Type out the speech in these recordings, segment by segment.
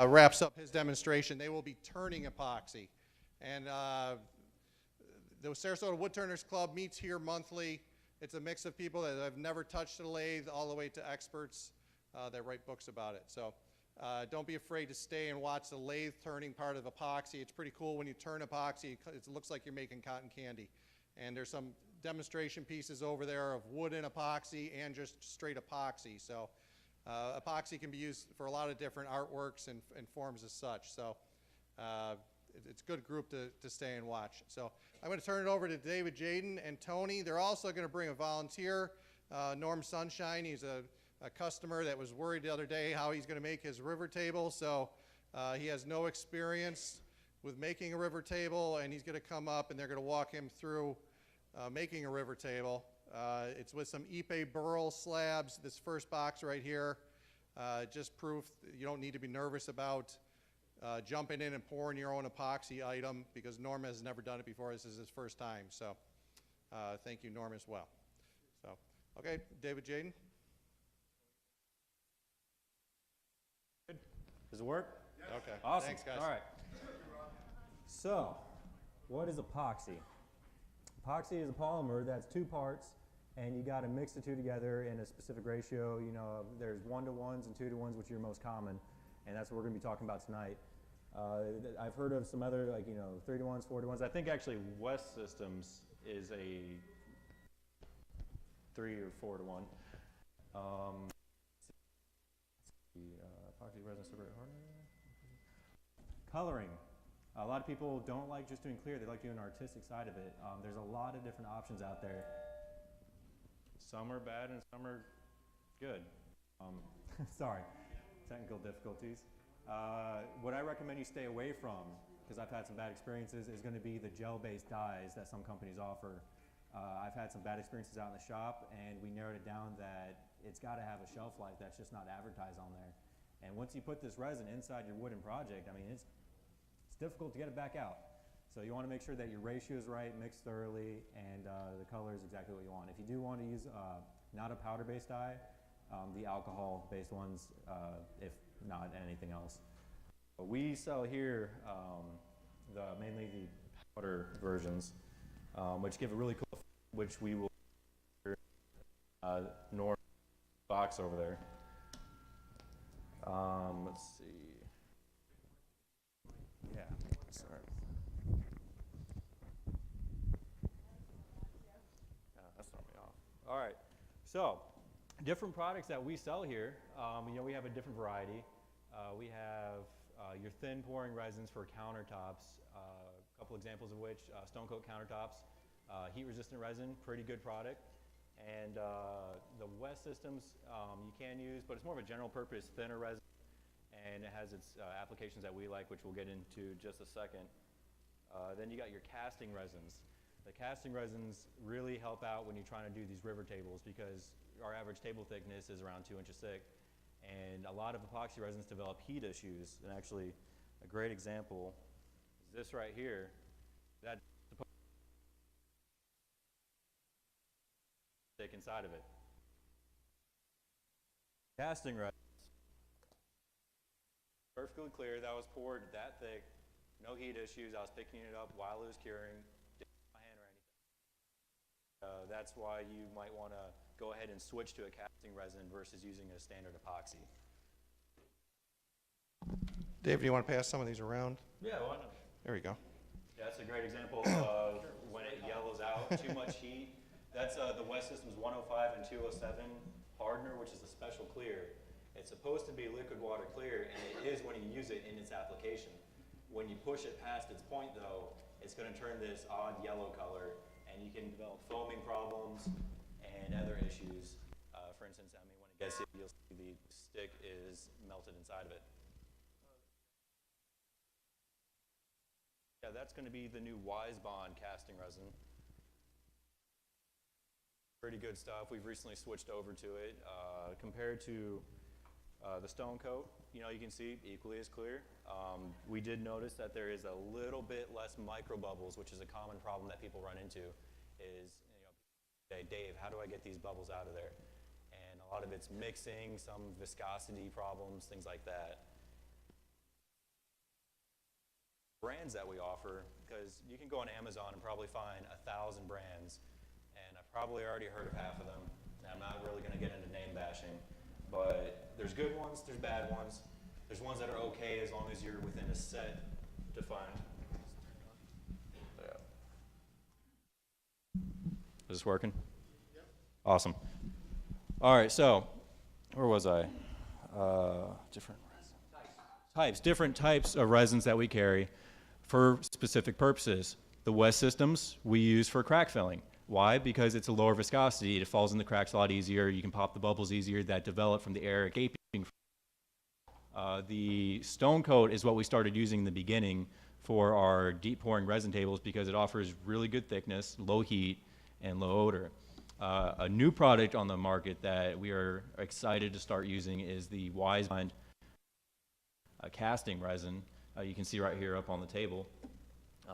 wraps up his demonstration. They will be turning epoxy. And the Sarasota Woodturners Club meets here monthly. It's a mix of people that have never touched a lathe all the way to experts that write books about it. So don't be afraid to stay and watch the lathe turning part of epoxy. It's pretty cool when you turn epoxy. It looks like you're making cotton candy. And there's some demonstration pieces over there of wooden epoxy and just straight epoxy. So epoxy can be used for a lot of different artworks and forms as such. So it's a good group to stay and watch. So I'm going to turn it over to David Jaden and Tony. They're also going to bring a volunteer, Norm Sunshine. He's a customer that was worried the other day how he's going to make his river table. So he has no experience with making a river table, and he's going to come up and they're going to walk him through making a river table. It's with some Ipe burl slabs. This first box right here, just proof you don't need to be nervous about jumping in and pouring your own epoxy item, because Norm has never done it before. This is his first time. So thank you, Norm, as well. So, okay, David Jaden. Good. Does it work? Yes. Okay. Awesome. Thanks, guys. All right. So, what is epoxy? Epoxy is a polymer that's two parts, and you got to mix the two together in a specific ratio. You know, there's 1-to-1s and 2-to-1s, which are most common, and that's what we're going to be talking about tonight. I've heard of some other, like, 3-to-1s, 4-to-1s. I think actually West Systems is a 3 or 4-to-1. Epoxy resin separate hardener. Coloring. A lot of people don't like just doing clear, they like doing the artistic side of it. There's a lot of different options out there. Some are bad and some are good. Sorry, technical difficulties. What I recommend you stay away from, because I've had some bad experiences, is going to be the gel-based dyes that some companies offer. I've had some bad experiences out in the shop, and we narrowed it down that it's got to have a shelf life that's just not advertised on there. And once you put this resin inside your wooden project, I mean, it's difficult to get it back out. So you want to make sure that your ratio is right, mixed thoroughly, and the color is exactly what you want. If you do want to use not a powder-based dye, the alcohol-based ones, if not anything else. But we sell here mainly the powder versions, which give a really cool effect, which we will north box over there. Let's see. Yeah, sorry. That's throwing me off. All right, so different products that we sell here. We have a different variety. We have your thin pouring resins for countertops. A couple examples of which, Stone Coat countertops, heat resistant resin, pretty good product. And the West Systems you can use, but it's more of a general purpose thinner resin. And it has its applications that we like, which we'll get into just a second. Then you got your casting resins. The casting resins really help out when you're trying to do these river tables, because our average table thickness is around 2 inches thick. And a lot of epoxy resins develop heat issues. And actually, a great example is this right here. That's thick inside of it. Casting resin. Perfectly clear, that was poured that thick, no heat issues. I was picking it up while it was curing, didn't hit my hand or anything. That's why you might want to go ahead and switch to a casting resin versus using a standard epoxy. Dave, do you want to pass some of these around? Yeah, why not? There we go. Yeah, that's a great example of when it yellows out, too much heat. That's the West Systems 105 and 207 hardener, which is a special clear. It's supposed to be liquid water clear, and it is when you use it in its application. When you push it past its point, though, it's going to turn this odd yellow color, and you can develop foaming problems and other issues. For instance, I mean, when it gets it, you'll see the stick is melted inside of it. Yeah, that's going to be the new Wise Bond casting resin. Pretty good stuff. We've recently switched over to it. Compared to the Stone Coat, you can see equally as clear. We did notice that there is a little bit less micro bubbles, which is a common problem that people run into. Is say, Dave, how do I get these bubbles out of there? And a lot of it's mixing, some viscosity problems, things like that. brands that we offer, because you can go on Amazon and probably find 1,000 brands, and I've probably already heard of half of them. And I'm not really going to get into name bashing, but there's good ones, there's bad ones. There's ones that are okay as long as you're within a set defined. Is this working? Yep. Awesome. All right, so where was I? Different types of resins that we carry for specific purposes. The West systems we use for crack filling. Why? Because it's a lower viscosity. It falls in the cracks a lot easier. You can pop the bubbles easier that develop from the air gaping. The stone coat is what we started using in the beginning for our deep pouring resin tables because it offers really good thickness, low heat, and low odor. A new product on the market that we are excited to start using is the Wise Mind casting resin. You can see right here up on the table.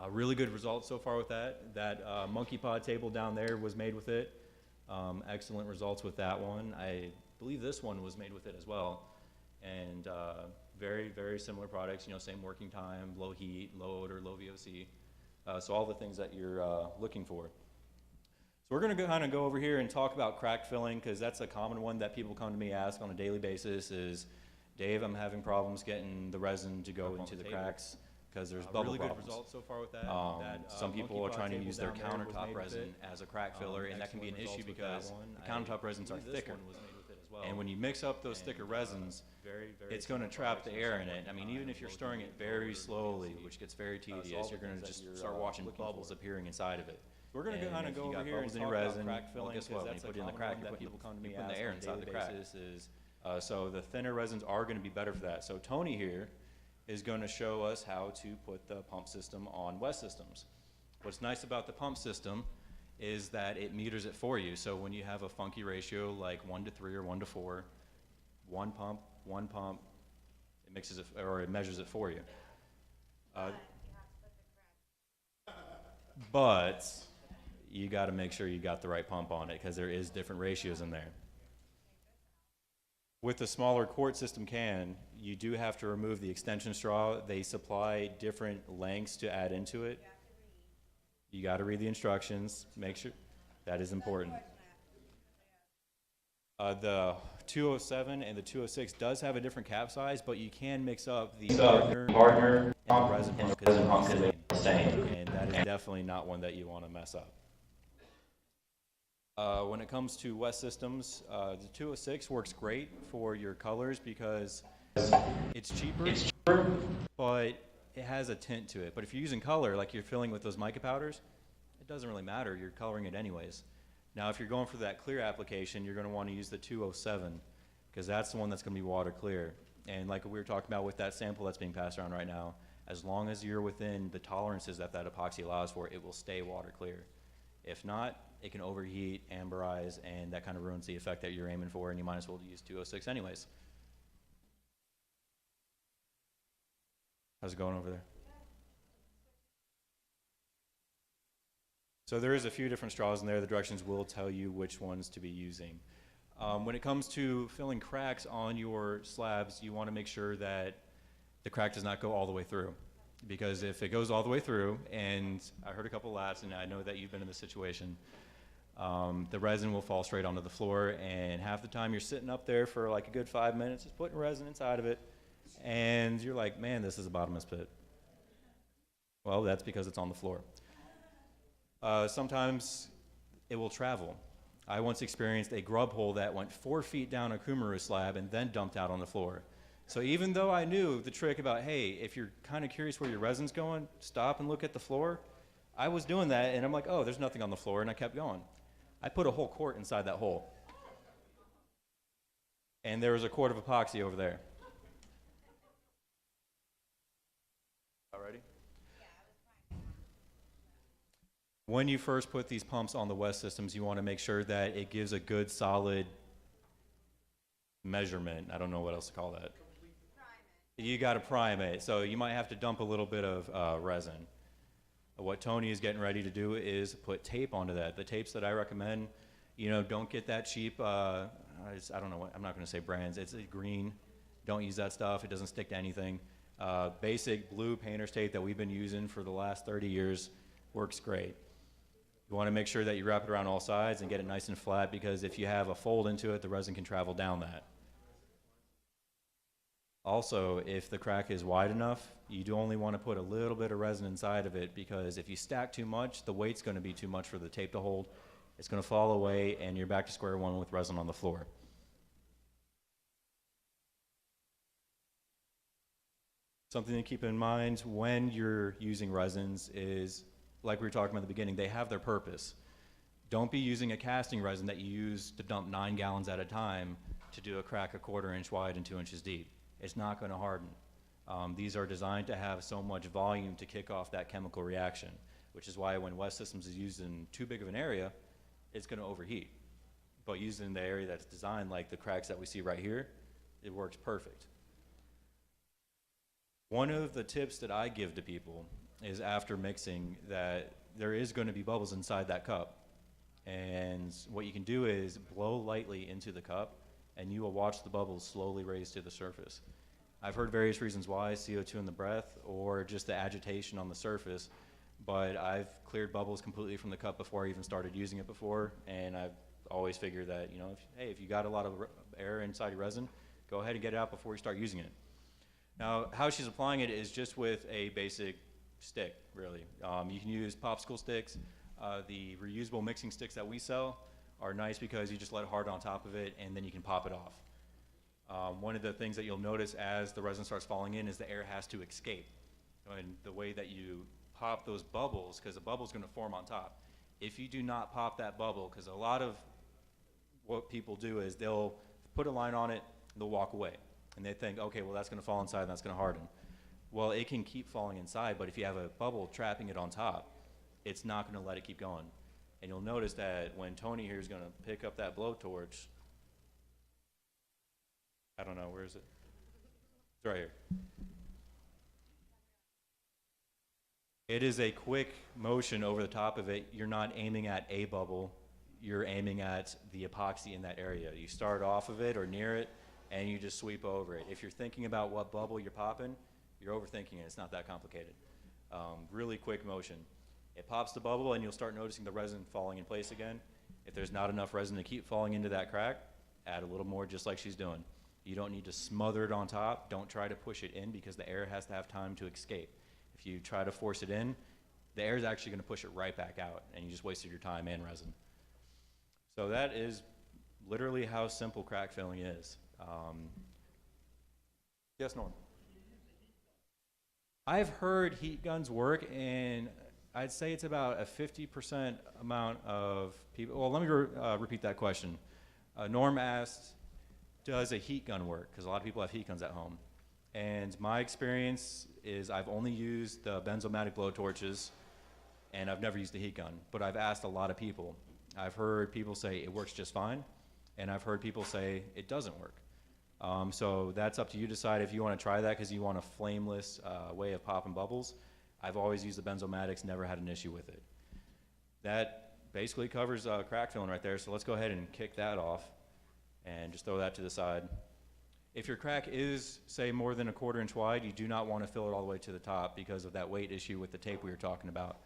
Really good results so far with that. That monkey pod table down there was made with it. Excellent results with that one. I believe this one was made with it as well. And very, very similar products, you know, same working time, low heat, low odor, low VOC. So all the things that you're looking for. So we're going to kind of go over here and talk about crack filling because that's a common one that people come to me ask on a daily basis is, Dave, I'm having problems getting the resin to go into the cracks because there's bubble really problems. Good results so far with that. Some people are trying to use their countertop resin as a crack filler, and that can be an issue because the countertop resins are thicker. And when you mix up those thicker resins, it's going to trap the air in it. I mean, even if you're stirring it very slowly, which gets very tedious, you're going to just start watching bubbles appearing inside of it. We're going to kind of go over here and talk about crack filling. Guess what? When you put it in the crack, you put the air inside the crack. So the thinner resins are going to be better for that. So Tony here is going to show us how to put the pump system on West systems. What's nice about the pump system is that it meters it for you. So when you have a funky ratio like 1:3 or 1:4, one pump, it mixes it or it measures it for you. But you got to make sure you got the right pump on it because there is different ratios in there. With the smaller quart system can, you do have to remove the extension straw. They supply different lengths to add into it. You got to read the instructions. Make sure that is important. The 207 and the 206 does have a different cap size, but you can mix up the partner and the resin pump because they're the same. And that is definitely not one that you want to mess up. When it comes to West systems, the 206 works great for your colors because it's cheaper, but it has a tint to it. But if you're using color, like you're filling with those mica powders, it doesn't really matter. You're coloring it anyways. Now, if you're going for that clear application, you're going to want to use the 207 because that's the one that's going to be water clear. And like we were talking about with that sample that's being passed around right now, as long as you're within the tolerances that that epoxy allows for, it will stay water clear. If not, it can overheat, amberize, and that kind of ruins the effect that you're aiming for, and you might as well use 206 anyways. How's it going over there? So there is a few different straws in there. The directions will tell you which ones to be using. When it comes to filling cracks on your slabs, you want to make sure that the crack does not go all the way through. Because if it goes all the way through, and I heard a couple laughs, and I know that you've been in this situation, the resin will fall straight onto the floor, and half the time you're sitting up there for like a good 5 minutes just putting resin inside of it, and you're like, man, this is a bottomless pit. Well, that's because it's on the floor. Sometimes it will travel. I once experienced a grub hole that went 4 feet down a Kummeru slab and then dumped out on the floor. So even though I knew the trick about, hey, if you're kind of curious where your resin's going, stop and look at the floor, I was doing that, and I'm like, oh, there's nothing on the floor, and I kept going. I put a whole quart inside that hole. And there was a quart of epoxy over there. Alrighty? When you first put these pumps on the West systems, you want to make sure that it gives a good, solid measurement. I don't know what else to call that. You got to prime it. So you might have to dump a little bit of resin. What Tony is getting ready to do is put tape onto that. The tapes that I recommend, you know, don't get that cheap, I don't know what, I'm not going to say brands. It's green. Don't use that stuff. It doesn't stick to anything. Basic blue painter's tape that we've been using for the last 30 years works great. You want to make sure that you wrap it around all sides and get it nice and flat, because if you have a fold into it, the resin can travel down that. Also, if the crack is wide enough, you do only want to put a little bit of resin inside of it, because if you stack too much, the weight's going to be too much for the tape to hold. It's going to fall away, and you're back to square one with resin on the floor. Something to keep in mind when you're using resins is, like we were talking about at the beginning, they have their purpose. Don't be using a casting resin that you use to dump 9 gallons at a time to do a crack 1/4 inch wide and 2 inches deep. It's not going to harden. These are designed to have so much volume to kick off that chemical reaction, which is why when West Systems is used in too big of an area, it's going to overheat. But used in the area that's designed, like the cracks that we see right here, it works perfect. One of the tips that I give to people is, after mixing, that there is going to be bubbles inside that cup. And what you can do is blow lightly into the cup, and you will watch the bubbles slowly raise to the surface. I've heard various reasons why, CO2 in the breath or just the agitation on the surface, but I've cleared bubbles completely from the cup before I even started using it before, and I've always figured that, you know, if you got a lot of air inside your resin, go ahead and get it out before you start using it. Now, how she's applying it is just with a basic stick, really. You can use popsicle sticks. The reusable mixing sticks that we sell are nice because you just let it harden on top of it, and then you can pop it off. One of the things that you'll notice as the resin starts falling in is the air has to escape. And the way that you pop those bubbles, because the bubble's going to form on top. If you do not pop that bubble, because a lot of what people do is they'll put a line on it, they'll walk away. And they think, okay, well, that's going to fall inside and that's going to harden. Well, it can keep falling inside, but if you have a bubble trapping it on top, it's not going to let it keep going. And you'll notice that when Tony here is going to pick up that blowtorch, I don't know, where is it? It's right here. It is a quick motion over the top of it. You're not aiming at a bubble, you're aiming at the epoxy in that area. You start off of it or near it, and you just sweep over it. If you're thinking about what bubble you're popping, you're overthinking it. It's not that complicated. Really quick motion. It pops the bubble, and you'll start noticing the resin falling in place again. If there's not enough resin to keep falling into that crack, add a little more, just like she's doing. You don't need to smother it on top. Don't try to push it in, because the air has to have time to escape. If you try to force it in, the air is actually going to push it right back out, and you just wasted your time and resin. So that is literally how simple crack filling is. Yes, Norm? I've heard heat guns work, and I'd say it's about a 50% amount of people. Well, let me repeat that question. Norm asked, does a heat gun work? Because a lot of people have heat guns at home. And my experience is I've only used the benzomatic blowtorches, and I've never used a heat gun. But I've asked a lot of people. I've heard people say it works just fine, and I've heard people say it doesn't work. So that's up to you to decide if you want to try that, because you want a flameless way of popping bubbles. I've always used the benzomatics, never had an issue with it. That basically covers crack filling right there, so let's go ahead and kick that off and just throw that to the side. If your crack is, say, more than a 1/4 inch wide, you do not want to fill it all the way to the top because of that weight issue with the tape we were talking about.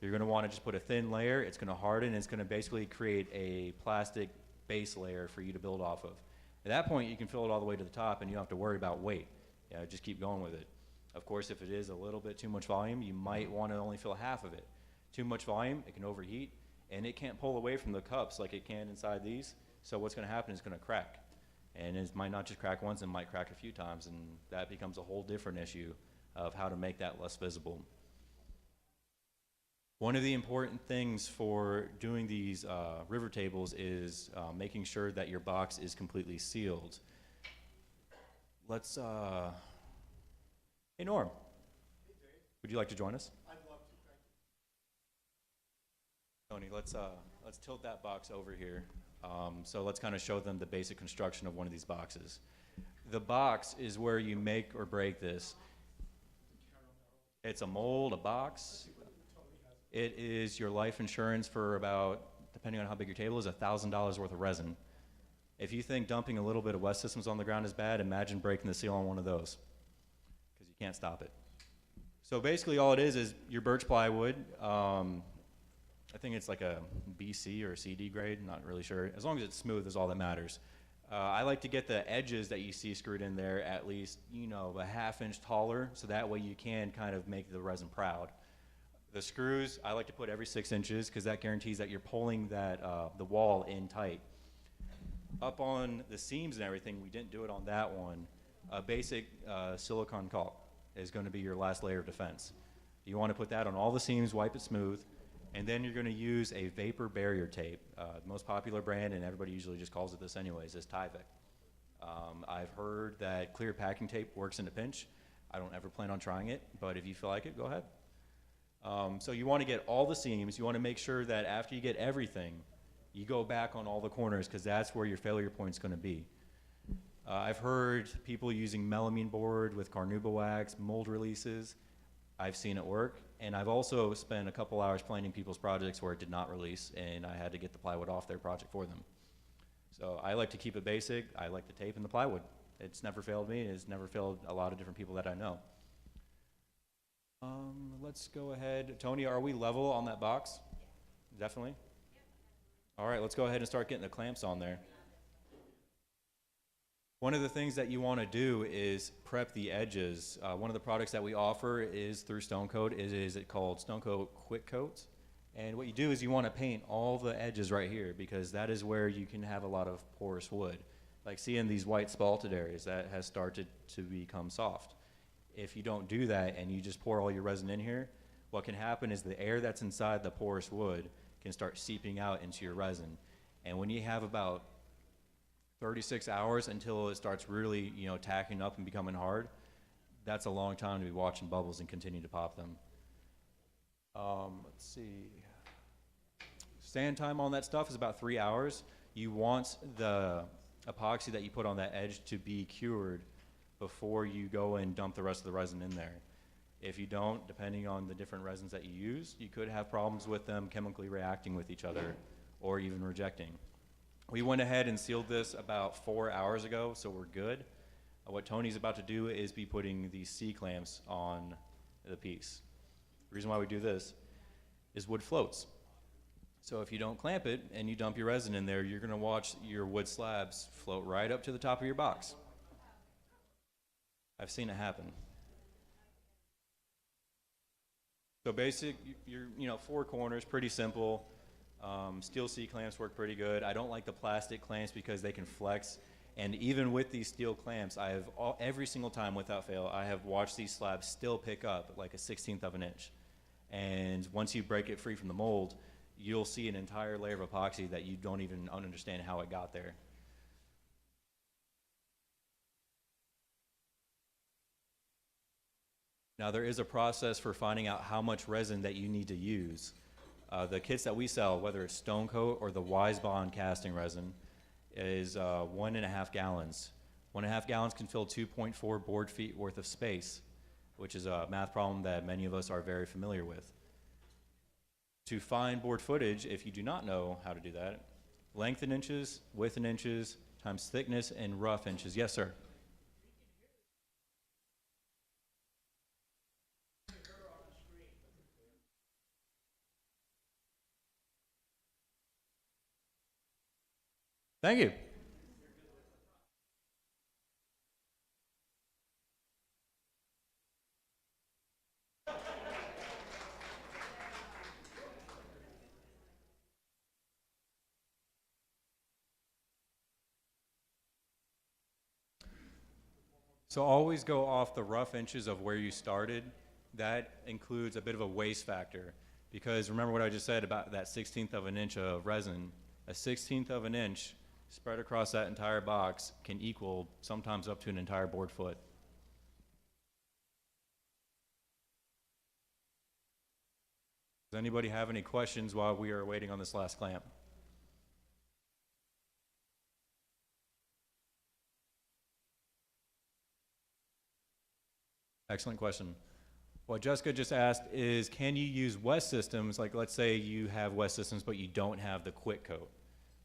You're going to want to just put a thin layer. It's going to harden, and it's going to basically create a plastic base layer for you to build off of. At that point, you can fill it all the way to the top, and you don't have to worry about weight. Just keep going with it. Of course, if it is a little bit too much volume, you might want to only fill half of it. Too much volume, it can overheat, and it can't pull away from the cups like it can inside these. So what's going to happen is it's going to crack. And it might not just crack once, it might crack a few times, and that becomes a whole different issue of how to make that less visible. One of the important things for doing these river tables is making sure that your box is completely sealed. Let's, hey Norm, hey Dave. Would you like to join us? I'd love to, thank you. Tony, let's tilt that box over here. So let's kind of show them the basic construction of one of these boxes. The box is where you make or break this. It's a mold, a box. It is your life insurance for about, depending on how big your table is, $1,000 worth of resin. If you think dumping a little bit of West Systems on the ground is bad, imagine breaking the seal on one of those. Because you Can't stop it. So basically all it is your birch plywood. I think it's like a BC or a CD grade, not really sure. As long as it's smooth is all that matters. I like to get the edges that you see screwed in there at least, you know, a ½ inch taller, so that way you can kind of make the resin proud. The screws, I like to put every 6 inches because that guarantees that you're pulling that, the wall in tight. Up on the seams and everything, we didn't do it on that one. A basic silicone caulk is going to be your last layer of defense. You want to put that on all the seams, wipe it smooth, and then you're going to use a vapor barrier tape. The most popular brand, and everybody usually just calls it this anyways, is Tyvek. I've heard that clear packing tape works in a pinch. I don't ever plan on trying it, but if you feel like it, go ahead. So you want to get all the seams. You want to make sure that after you get everything, you go back on all the corners because that's where your failure point's going to be. I've heard people using melamine board with carnauba wax, mold releases. I've seen it work, and I've also spent a couple hours planning people's projects where it did not release, and I had to get the plywood off their project for them. So I like to keep it basic. I like the tape and the plywood. It's never failed me. It's never failed a lot of different people that I know. Let's go ahead. Tony, are we level on that box? Definitely? All right, let's go ahead and start getting the clamps on there. One of the things that you want to do is prep the edges. One of the products that we offer is through Stone Coat. It is called Stone Coat Quick Coat. And what you do is you want to paint all the edges right here because that is where you can have a lot of porous wood. Like seeing these white spalted areas, that has started to become soft. If you don't do that and you just pour all your resin in here, what can happen is the air that's inside the porous wood can start seeping out into your resin. And when you have about 36 hours until it starts really, you know, tacking up and becoming hard, that's a long time to be watching bubbles and continue to pop them. Let's see. Stand time on that stuff is about 3 hours. You want the epoxy that you put on that edge to be cured before you go and dump the rest of the resin in there. If you don't, depending on the different resins that you use, you could have problems with them chemically reacting with each other or even rejecting. We went ahead and sealed this about 4 hours ago, so we're good. What Tony's about to do is be putting these C-clamps on the piece. The reason why we do this is wood floats. So if you don't clamp it and you dump your resin in there, you're going to watch your wood slabs float right up to the top of your box. I've seen it happen. So basic, you know, 4 corners, pretty simple. Steel C-clamps work pretty good. I don't like the plastic clamps because they can flex. And even with these steel clamps, I have every single time without fail, I have watched these slabs still pick up like a 1/16 of an inch. And once you break it free from the mold, you'll see an entire layer of epoxy that you don't even understand how it got there. Now there is a process for finding out how much resin that you need to use. The kits that we sell, whether it's Stone Coat or the Wise Bond casting resin, is 1.5 gallons. 1.5 gallons can fill 2.4 board feet worth of space, which is a math problem that many of us are very familiar with. To find board footage, if you do not know how to do that, length in inches, width in inches, times thickness in rough inches. Yes, sir. Thank you. So always go off the rough inches of where you started. That includes a bit of a waste factor because remember what I just said about that 1/16 of an inch of resin. A 1/16 of an inch spread across that entire box can equal sometimes up to an entire board foot. Does anybody have any questions while we are waiting on this last clamp? Excellent question. What Jessica just asked is, can you use West systems, like let's say you have West systems but you don't have the quick coat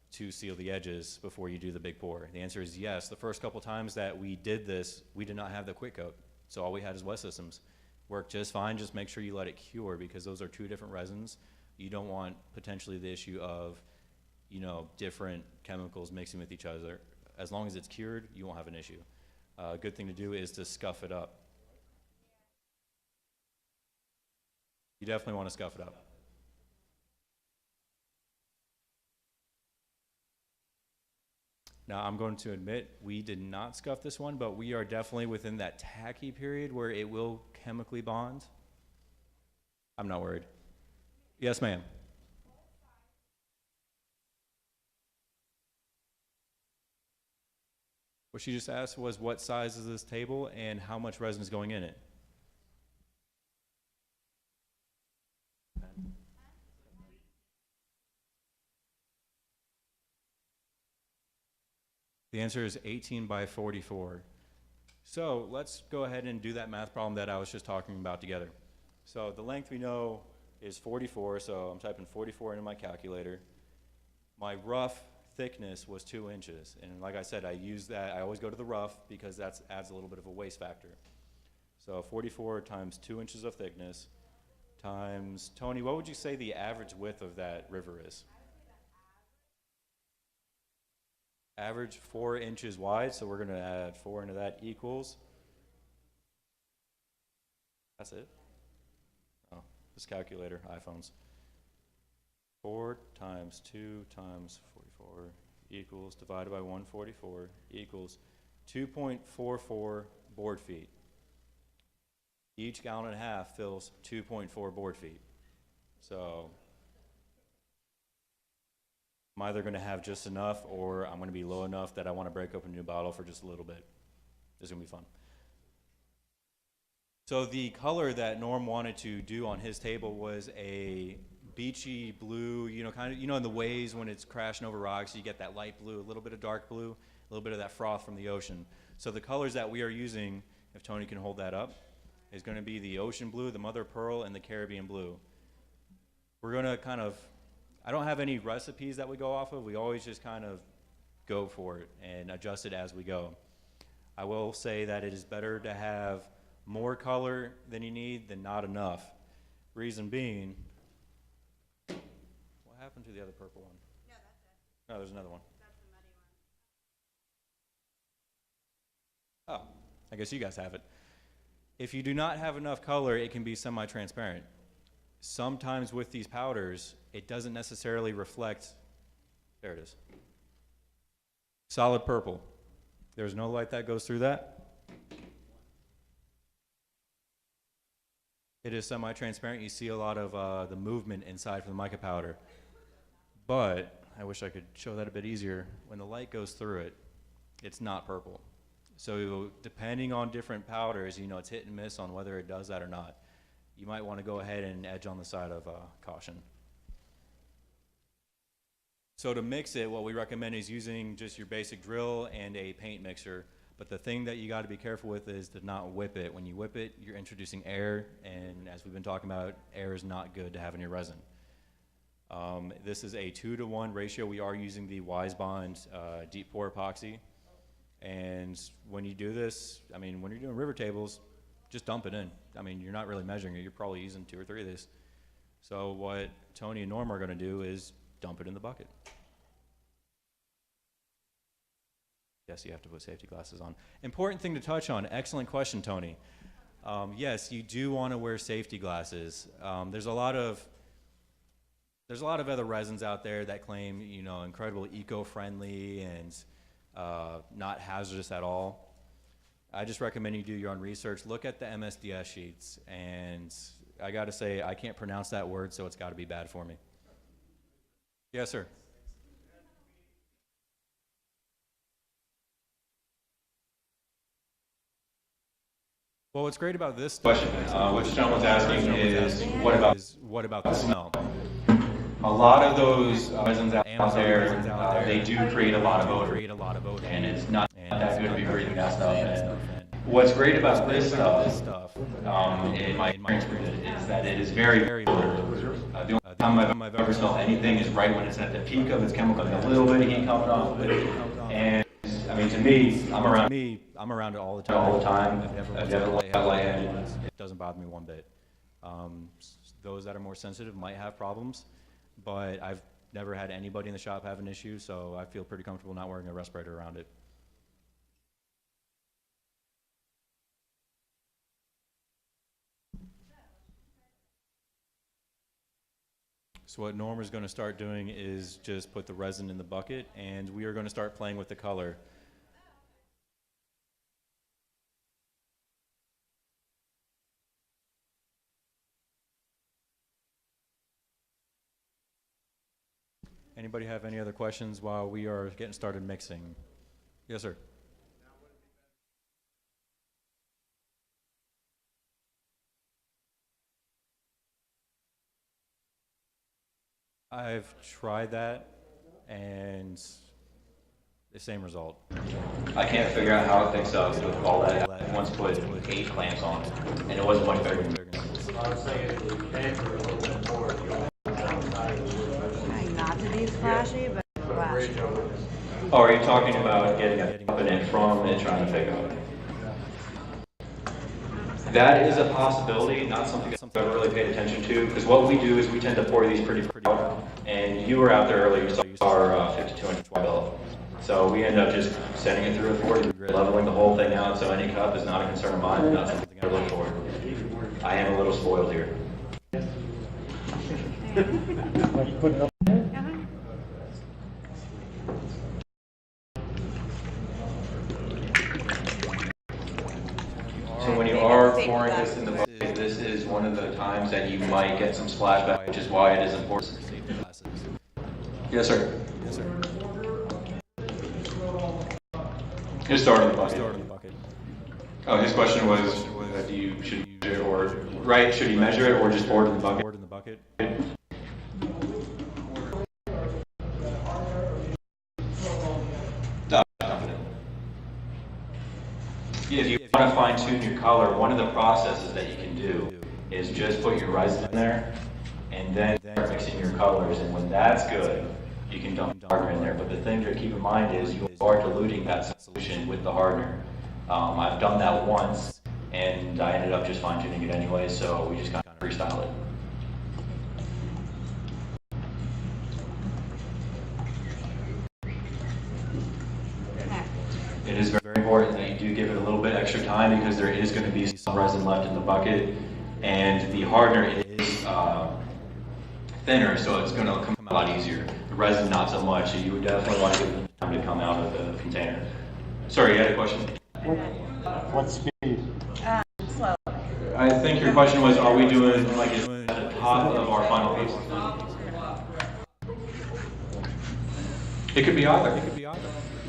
to seal the edges before you do the big pour? The answer is yes. The first couple times that we did this, we did not have the quick coat. So all we had is wet systems. Worked just fine, just make sure you let it cure, because those are two different resins. You don't want potentially the issue of, you know, different chemicals mixing with each other. As long as it's cured, you won't have an issue. A good thing to do is to scuff it up. You definitely want to scuff it up. Now, I'm going to admit we did not scuff this one, but we are definitely within that tacky period where it will chemically bond. I'm not worried. Yes, ma'am. What she just asked was what size is this table and how much resin is going in it. The answer is 18 by 44. So let's go ahead and do that math problem that I was just talking about together. So the length we know is 44, so I'm typing 44 into my calculator. My rough thickness was 2 inches, and like I said, I use that. I always go to the rough because that adds a little bit of a waste factor. So 44 times 2 inches of thickness times, Tony, what would you say the average width of that river is? Average 4 inches wide, so we're going to add 4 into that equals. That's it. Oh, this calculator, iPhones. 4 times 2 times 44 equals, divided by 144 equals 2.44 board feet. Each gallon and a half fills 2.4 board feet. So I'm either going to have just enough, or I'm going to be low enough that I want to break open a new bottle for just a little bit. It's going to be fun. So the color that Norm wanted to do on his table was a beachy blue, you know, kind of, you know, in the waves when it's crashing over rocks, you get that light blue, a little bit of dark blue, a little bit of that froth from the ocean. So the colors that we are using, if Tony can hold that up, is going to be the ocean blue, the mother of pearl, and the Caribbean blue. We're going to kind of, I don't have any recipes that we go off of. We always just kind of go for it and adjust it as we go. I will say that it is better to have more color than you need than not enough. Reason being, what happened to the other purple one? No, that's it. No, there's another one. That's the muddy one. Oh, I guess you guys have it. If you do not have enough color, it can be semi-transparent. Sometimes with these powders, it doesn't necessarily reflect. There it is. Solid purple. There's no light that goes through that. It is semi-transparent. You see a lot of the movement inside from the mica powder. But I wish I could show that a bit easier. When the light goes through it, it's not purple. So depending on different powders, you know, it's hit and miss on whether it does that or not. You might want to go ahead and edge on the side of caution. So to mix it, what we recommend is using just your basic drill and a paint mixer. But the thing that you got to be careful with is to not whip it. When you whip it, you're introducing air, and as we've been talking about, air is not good to have in your resin. This is a 2-to-1 ratio. We are using the Wisebond deep pour epoxy. And when you do this, I mean, when you're doing river tables, just dump it in. I mean, you're not really measuring it. You're probably using 2 or 3 of these. So what Tony and Norm are going to do is dump it in the bucket. Yes, you have to put safety glasses on. Important thing to touch on. Excellent question, Tony. Yes, you do want to wear safety glasses. There's a lot of other resins out there that claim, you know, incredible eco-friendly and not hazardous at all. I just recommend you do your own research. Look at the MSDS sheets, and I got to say, I can't pronounce that word, so it's got to be bad for me. Yes, sir. Well, what's great about this question, what this gentleman's asking is, what about the smell? A lot of those resins out there, they do create a lot of odor, and it's not that good to be breathing that stuff. And what's great about this stuff, in my experience, is that it is very, very odorless. The only time I've ever smelled anything is right when it's at the peak of its chemical, like a little bit of heat coming off of it, and I mean, to me, I'm around I'm around it all the time. I've never let lightheaded. It doesn't bother me one bit. Those that are more sensitive might have problems, but I've never had anybody in the shop have an issue, so I feel pretty comfortable not wearing a respirator around it. So what Norma's going to start doing is just put the resin in the bucket, and we are going to start playing with the color. Anybody have any other questions while we are getting started mixing? Yes, sir. I've tried that, and the same result. I can't figure out how it picks up with all that. I once put 8 clamps on it, and it wasn't much bigger. I would say it's a little bit more. Not to be flashy, but flashy. Oh, are you talking about getting it from and trying to pick up? That is a possibility, not something I've ever really paid attention to, because what we do is we tend to pour these pretty out, and you were out there earlier, you saw our 52-inch billet. So we end up just sending it through a 40, leveling the whole thing out, so any cup is not a concern of mine, not something I look for. I am a little spoiled here. So when you are pouring this in the bucket, this is one of the times that you might get some splashback, which is why it is important. Yes, sir. Yes, sir. Just start in the bucket. Start in the bucket. Oh, his question was, should you measure it or, right, should you measure it or just pour it in the bucket? Pour it in the bucket. If you want to fine tune your color, one of the processes that you can do is just put your resin in there and then start mixing your colors, and when that's good, you can dump hardener in there. But the thing to keep in mind is you are diluting that solution with the hardener. I've done that once, and I ended up just fine tuning it anyway, so we just kind of freestyle it. It is very important that you do give it a little bit extra time, because there is going to be some resin left in the bucket, and the hardener is thinner, so it's going to come out a lot easier. The resin not so much, so you would definitely want to give it time to come out of the container. Sorry, you had a question? What speed? Slow. I think your question was, are we doing like at the top of our final piece? It could be either.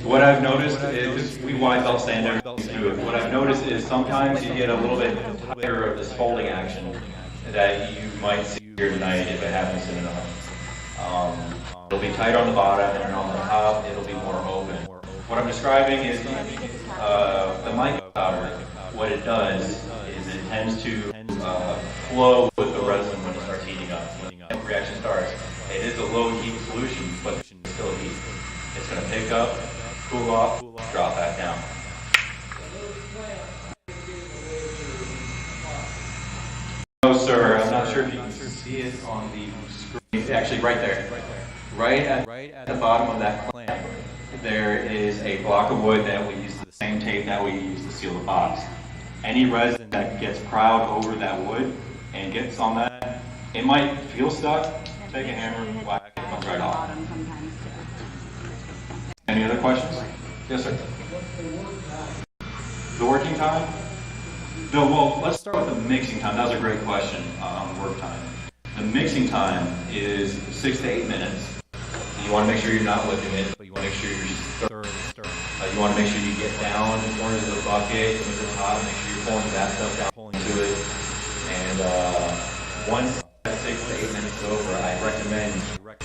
What I've noticed is, we wide belt standard do it. What I've noticed is sometimes you get a little bit tighter of this folding action that you might see here tonight if it happens soon enough. It'll be tighter on the bottom, and on the top it'll be more open. What I'm describing is the mica powder. What it does is it tends to flow with the resin when it starts heating up. When the reaction starts, it is a low heat solution, but it's still heat. It's going to pick up, cool off, drop back down. No, sir, I'm not sure if you can see it on the screen. It's actually right there. Right at the bottom of that clamp, there is a block of wood that we use the same tape that we use to seal the box. Any resin that gets crowd over that wood and gets on that, it might feel stuck. Take a hammer, whack it, it comes right off. Any other questions? Yes, sir. The working time? No, well, let's start with the mixing time. That was a great question on work time. The mixing time is 6 to 8 minutes. You want to make sure you're not whipping it, but you want to make sure you're just stirring. You want to make sure you get down in the corners of the bucket, into the top, make sure you're pulling that stuff down, pulling to it. And once that 6 to 8 minutes is over, I recommend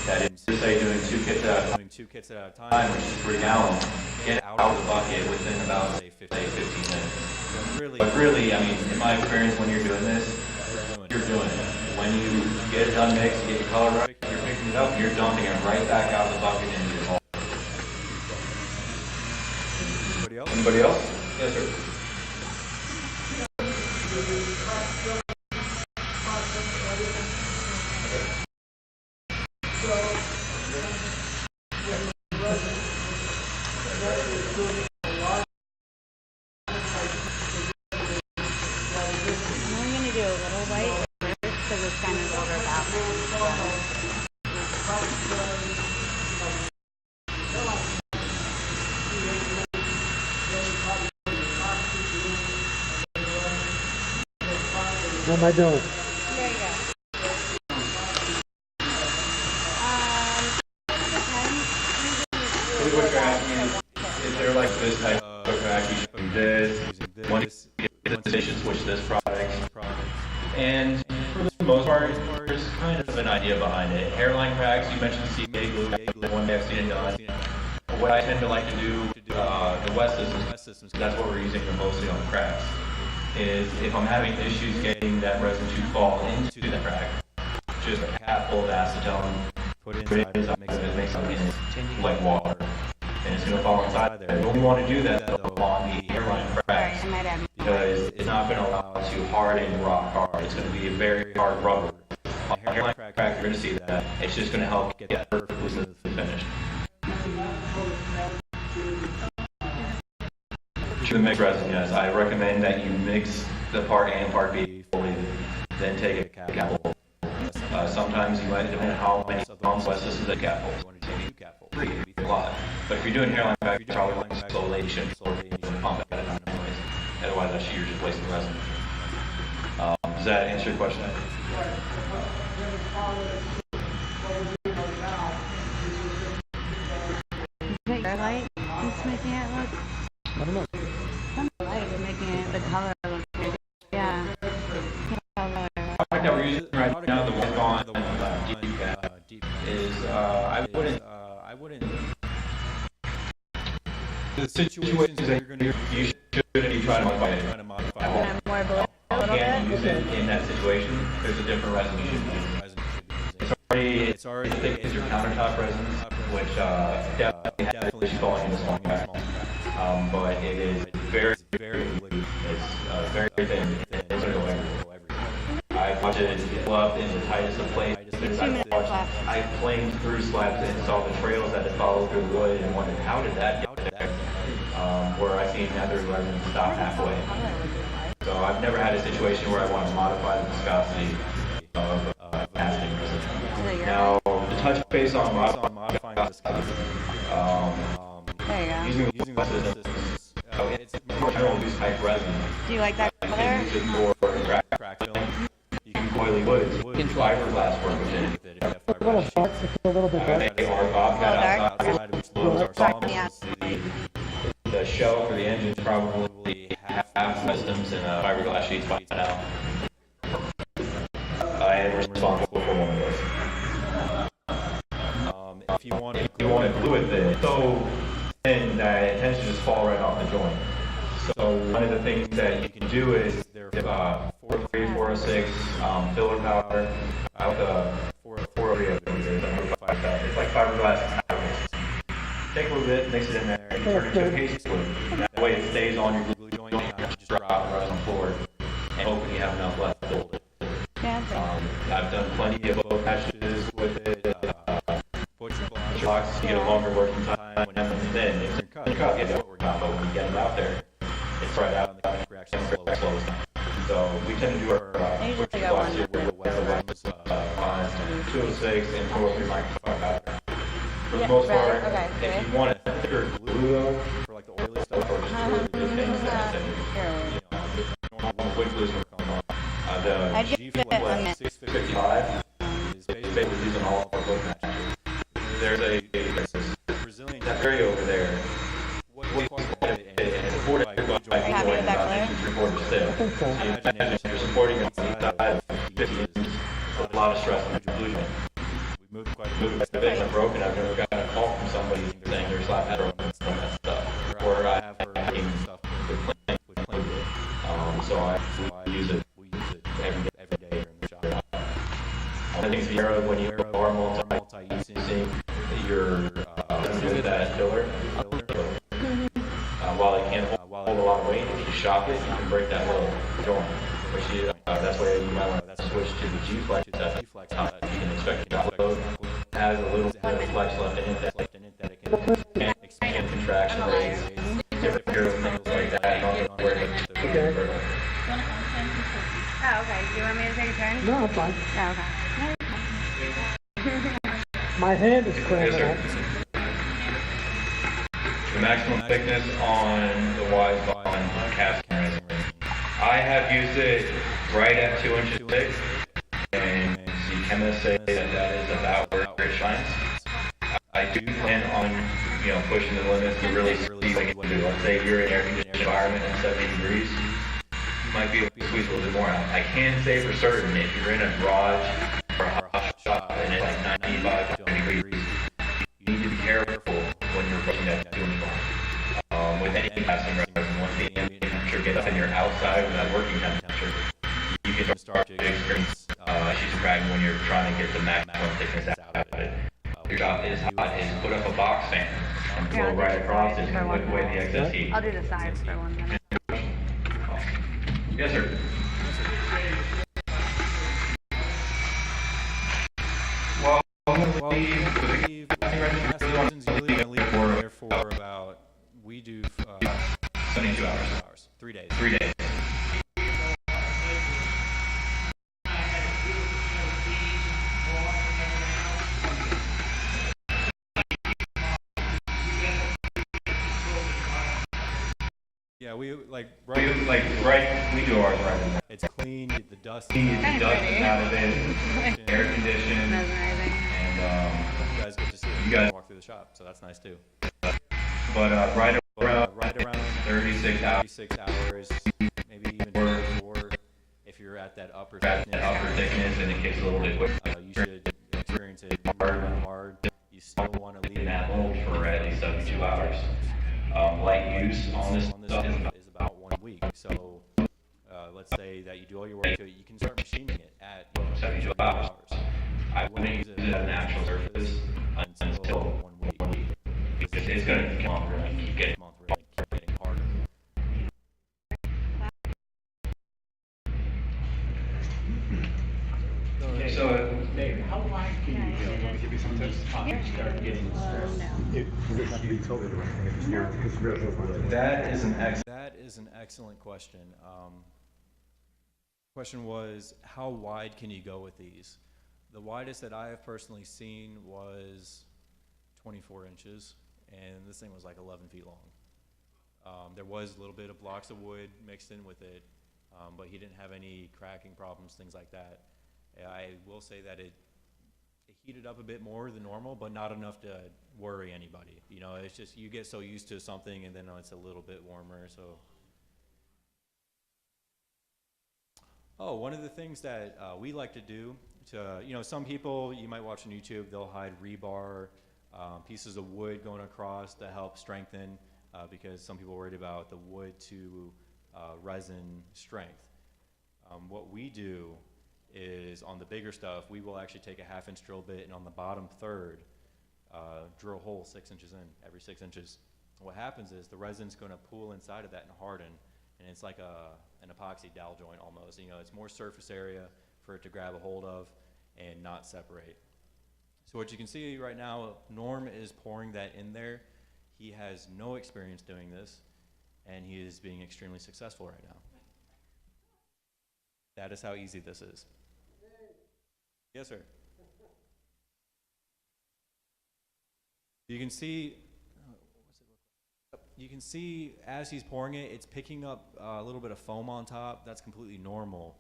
that instead of say doing 2 kits at a time, which is 3 gallons, get out of the bucket within about, say, 15 minutes. But really, I mean, in my experience, when you're doing this, you're doing it. When you get it done mixed, you get your color right, you're picking it up, you're dumping it right back out of the bucket into your hole. Anybody else? Anybody else? Yes, sir. We're gonna do a little white first because it's kind of overpowering. What am I doing? There you go. So what you're asking is there like this type of crack, you should do this, one is get the station switch this product. And for the most part, there's kind of an idea behind it. Hairline cracks, you mentioned CPA glue, the one day I've seen it done. What I tend to like to do, the West systems, that's what we're using mostly on cracks, is if I'm having issues getting that resin to fall into the crack, just a cap full of acetone, put it inside, make something like water, and it's going to fall inside there. You only want to do that though on the hairline cracks, because it's not going to allow it to harden rock hard. It's going to be a very hard rubber. On a hairline crack, you're going to see that. It's just going to help get that perfectly smooth finish. To the mixed resin, yes, I recommend that you mix the part A and part B fully, then take a cap full. Sometimes you might, depending on how many pumps this is a cap full. You want to take 2 cap full, maybe a lot. But if you're doing hairline crack, you're probably like slowly pump it at a time anyways. Otherwise, actually, you're just wasting resin. Does that answer your question? Is it your light that's making it look? I don't know. Some light is making it the color look good. Yeah. Color. The product that we're using right now, the one on deep is I wouldn't. The situations that you're going to you shouldn't be trying to modify it. More blue a little Can't bit. use it in that situation. There's a different resin you should use. It's already thick as your countertop resins, which definitely is falling into small crack. But it is very liquid. It's very thin. It's going to go everywhere. I watched it fluff in the tightest of plates. I planed through slabs and saw the trails that had followed through wood and wondered how did that get there? Where I seen other resin stop halfway. So I've never had a situation where I want to modify the viscosity of casting resin. Now, to touch base on modifying the viscosity, using the systems, it's more general use type resin. Do you like that You color? can use it for crack film. You can coily woods. You can fiberglass work with it. A little dark, it's a little bit dark. Or Bobcat outside, which blows our solvents. The shell for the engine is probably half systems and fiberglass sheets by now. I am responsible for one of those. If you want to glue it thin, so thin that it tends to just fall right off the joint. So one of the things that you can do is there 403, 406 filler powder. I like the 403 of it. It's like fiberglass powder. Take a little bit, mix it in there, and turn it to a paste glue. That way it stays on your glue joint, and you just drop it right on the floor, and hopefully you have enough left to hold it. I've done plenty of boat patches with it. Blocks to get a longer working time when it's thin. It's cut, it's what we're doing, but when you get them out there, it's spread out and the cutting reaction slows down. So we tend to do our butcher blocks here with the Resins on 206 and 403 microfiber powder. For the most part, if you want a thicker glue though, for like the oily stuff or just really good things that you don't want wood glues to come on. The G-Flex 655 is basically using all of our boat matches. There's a Brazilian area over there. What and it's supported by glue joint about 3/4 stiff. So you imagine you're supporting it on the side of 50 inches. A lot of stress on your glue joint. We moved quite a bit. If it's broken, I've never gotten a call from somebody saying their slab had broken and that stuff. Or I have for hanging stuff with plain wood. So I use it. We use it every day during the shop. One of the things you hear when you are multi-using your that filler. while it can't hold a lot of weight, if you shock it, you can break that little joint. Which that's why you might want to switch to the G-Flex test. You can expect the top load has a little bit of flex left in it that it can expand contraction rates, different things like that. Okay. Oh, okay. Do you want me to take a turn? No, I'm fine. Oh, okay. My hand is Yes, cramping sir. up. The maximum thickness on the wide bond casting resin. I have used it right at 2 inches thick, and the chemists say that that is about where it shines. I do plan on, pushing the limits to really see what you can do. Let's say you're in an air-conditioned environment at 70 degrees, you might be able to squeeze a little bit more out. I can say for certain, if you're in a garage or a hot shop and it's like 95 to 100 degrees, you need to be careful when you're pushing that 2 inch line. With any casting resin, once the ambient temperature gets up and you're outside with that working temperature, you can start to experience issues of cracking when you're trying to get the maximum thickness out of it. Your job is hot is put up a box fan and blow right across it and whip away the excess heat. I'll do the sides for 1 minute. Yes, sir. Well, Leave casting resins usually gonna leave it there for about, we do 72 hours. 3 days. 3 days. Yeah, we like We do ours right in there. it's clean, the dust. The dust is out of it, air conditioned, Mesmerizing. and You guys get to see it. You guys- walk through the shop, so that's nice too. but right around Right around 36 hours. 36 hours, maybe even Or- 24, if you're at that upper That thickness. upper thickness, and it gets a little bit quicker. You should experience it hard. You still want to leave In that mold for at least 72 hours. Light use on this stuff is is about 1 week. So let's say that you do all your work to it, you can start machining it at 72 hours. I wouldn't use it as an actual surface until 1 week. because it's going to come longer and keep getting Month really keep getting harder. So, Dave, how wide can you go? Want to give you some tips? How you start getting stressed? that is an That is an excellent question. Question was, how wide can you go with these? The widest that I have personally seen was 24 inches, and this thing was like 11 feet long. There was a little bit of blocks of wood mixed in with it, but he didn't have any cracking problems, things like that. I will say that it heated up a bit more than normal, but not enough to worry anybody. It's just you get so used to something, and then it's a little bit warmer. So, one of the things that we like to do to, some people you might watch on YouTube, they'll hide rebar, pieces of wood going across to help strengthen, because some people are worried about the wood to resin strength. What we do is on the bigger stuff, we will actually take a 1/2 inch drill bit and on the bottom third, drill a hole 6 inches in, every 6 inches. What happens is the resin's going to pool inside of that and harden, and it's like an epoxy dowel joint almost. It's more surface area for it to grab a hold of and not separate. So what you can see right now, Norm is pouring that in there. He has no experience doing this, and he is being extremely successful right now. That is how easy this is. Yes, sir. You can see, as he's pouring it, it's picking up a little bit of foam on top. That's completely normal.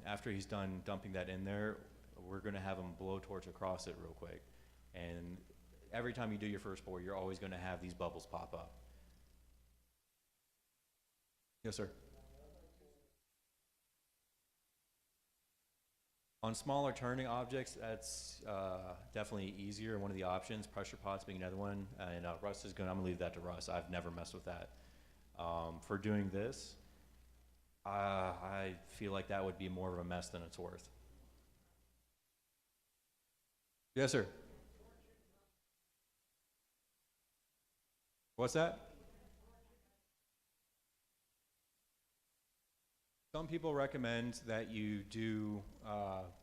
After he's done dumping that in there, we're going to have him blowtorch across it real quick. And every time you do your first pour, you're always going to have these bubbles pop up. Yes, sir. On smaller turning objects, that's definitely easier. One of the options, pressure pots being another one, and Russ is I'm gonna leave that to Russ. I've never messed with that. For doing this, I feel like that would be more of a mess than it's worth. Yes, sir. What's that? Some people recommend that you do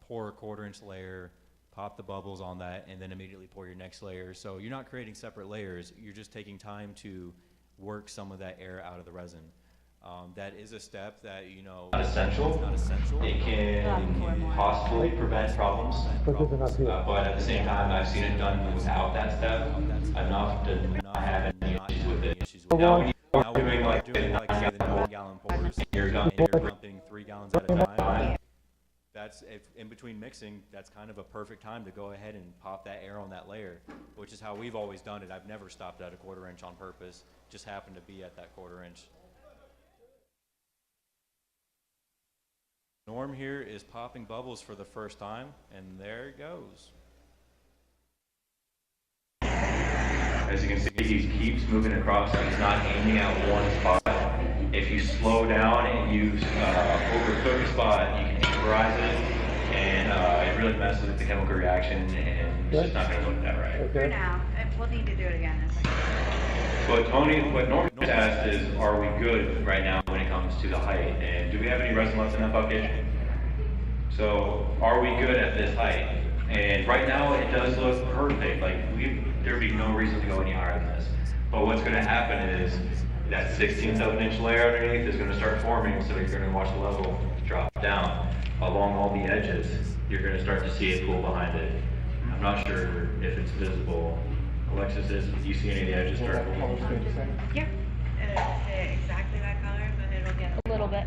pour a 1/4 inch layer, pop the bubbles on that, and then immediately pour your next layer. So you're not creating separate layers, you're just taking time to work some of that air out of the resin. That is a step that, you know, Not essential. it's not essential. It can possibly prevent problems, but at the same time, I've seen it done without that step enough to not have any issues with it. Now, when Now you're doing like say the 9-gallon pours, you're done. and you're dumping 3 gallons at a time. That's, if in between mixing, that's kind of a perfect time to go ahead and pop that air on that layer, which is how we've always done it. I've never stopped at a 1/4 inch on purpose, just happened to be at that 1/4 inch. Norm here is popping bubbles for the first time, and there it goes. As you can see, he keeps moving across. He's not aiming at one spot. If you slow down and you overcook a spot, you can vaporize it, and it really messes with the chemical reaction, and it's just not going to look that right. For now, we'll need to do it again. What Norm just asked is, are we good right now when it comes to the height? And do we have any resin left in that bucket? So, are we good at this height? And right now, it does look perfect. Like, there'd be no reason to go any higher than this. But what's going to happen is that 1/16 of an inch layer underneath is going to start forming, so you're going to watch the level drop down along all the edges. You're going to start to see it pool behind it. I'm not sure if it's visible. Alexis, do you see any of the edges start pooling? Yeah, it'll stay exactly that color, but it'll get a little bit,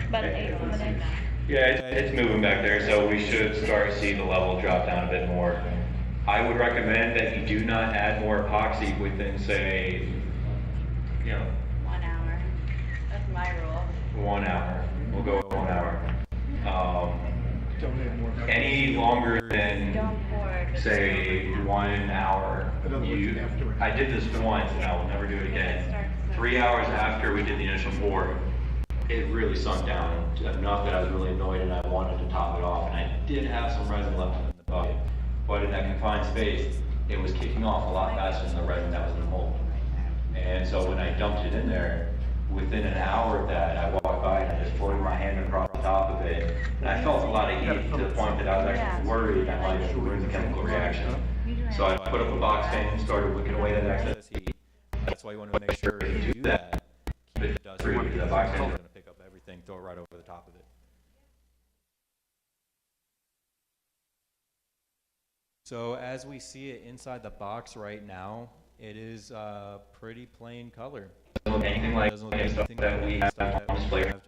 about an 1/8 of an inch. Yeah, it's moving back there, so we should start to see the level drop down a bit more. I would recommend that you do not add more epoxy within, say, 1 hour. That's my rule. 1 hour. We'll go 1 hour. Any longer than, say, 1 hour, I did this once and I will never do it again. 3 hours after we did the initial pour, it really sunk down enough that I was really annoyed and I wanted to top it off. And I did have some resin left in the bucket, but in that confined space, it was kicking off a lot faster than the resin that was in the mold. And so when I dumped it in there, within an hour of that, I walked by and I just floated my hand across the top of it. And I felt a lot of heat to the point that I was actually worried I might have ruined the chemical reaction. So I put up a box fan and started wicking away that excess heat. That's why you want to make sure you do that. Keep it dust free, because that box fan is going to pick up everything, throw it right over the top of it. So as we see it inside the box right now, it is a pretty plain color. Anything like stuff that we have on display right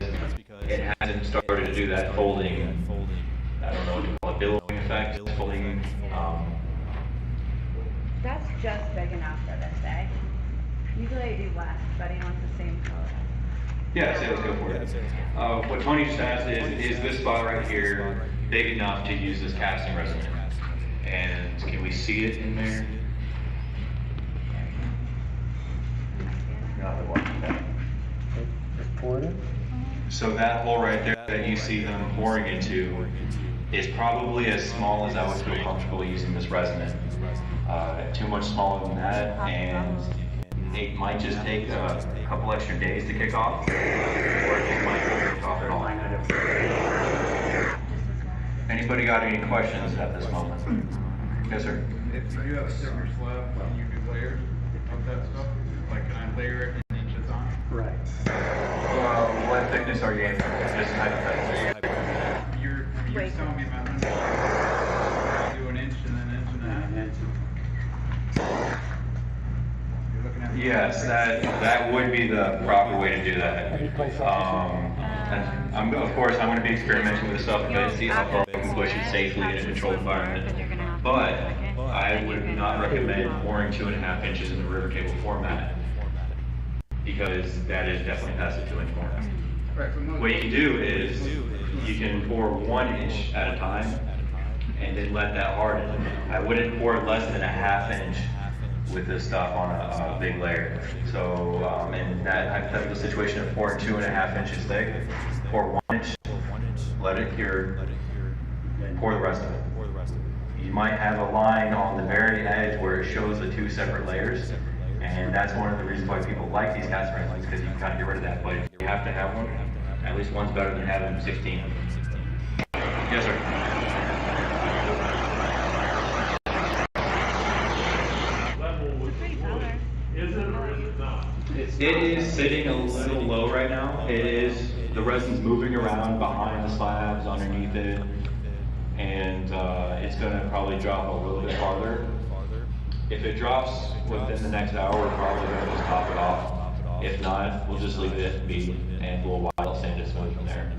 here. That's because it hasn't started to do that folding. I don't know what to call it, billowing effect, folding. That's just big enough for this day. Usually I do less, but he wants the same color. Yeah, so let's go for it. What Tony just asked is this spot right here big enough to use this casting resin? And can we see it in there? Just pour it in? So that hole right there that you see them pouring into is probably as small as I would feel comfortable using this resin in. Too much smaller than that, and it might just take a couple extra days to kick off, or it just might not kick off at all. Anybody got any questions at this moment? Yes, sir. If you have a thicker slab, can you do layers of that stuff? Like, can I layer it in inches on? Right. What thickness are you aiming for? Just hypothetically. You're telling me about do an inch and an inch and a half. You're looking at Yes, that would be the proper way to do that. And of course, I'm going to be experimenting with this stuff to see how far I can push it safely in a controlled environment. But I would not recommend pouring 2.5 inches in the river table format, because that is definitely past the 2-inch format. What you can do is you can pour 1 inch at a time and then let that harden. I wouldn't pour less than a 1/2 inch with this stuff on a big layer. So in that hypothetical situation of pouring 2.5 inches thick, pour 1 inch, let it cure, pour the rest of it. You might have a line on the very edge where it shows the 2 separate layers, and that's one of the reasons why people like these cast resins, because you can kind of get rid of that. But if you have to have one, At least one's better than having 16. Yes, sir. Is it or is it not? It is sitting a little low right now. It is, the resin's moving around behind the slabs, underneath it, and it's gonna probably drop a little bit farther. If it drops within the next hour, we're probably gonna just top it off. If not, we'll just leave it be and we'll wild sand it smooth from there.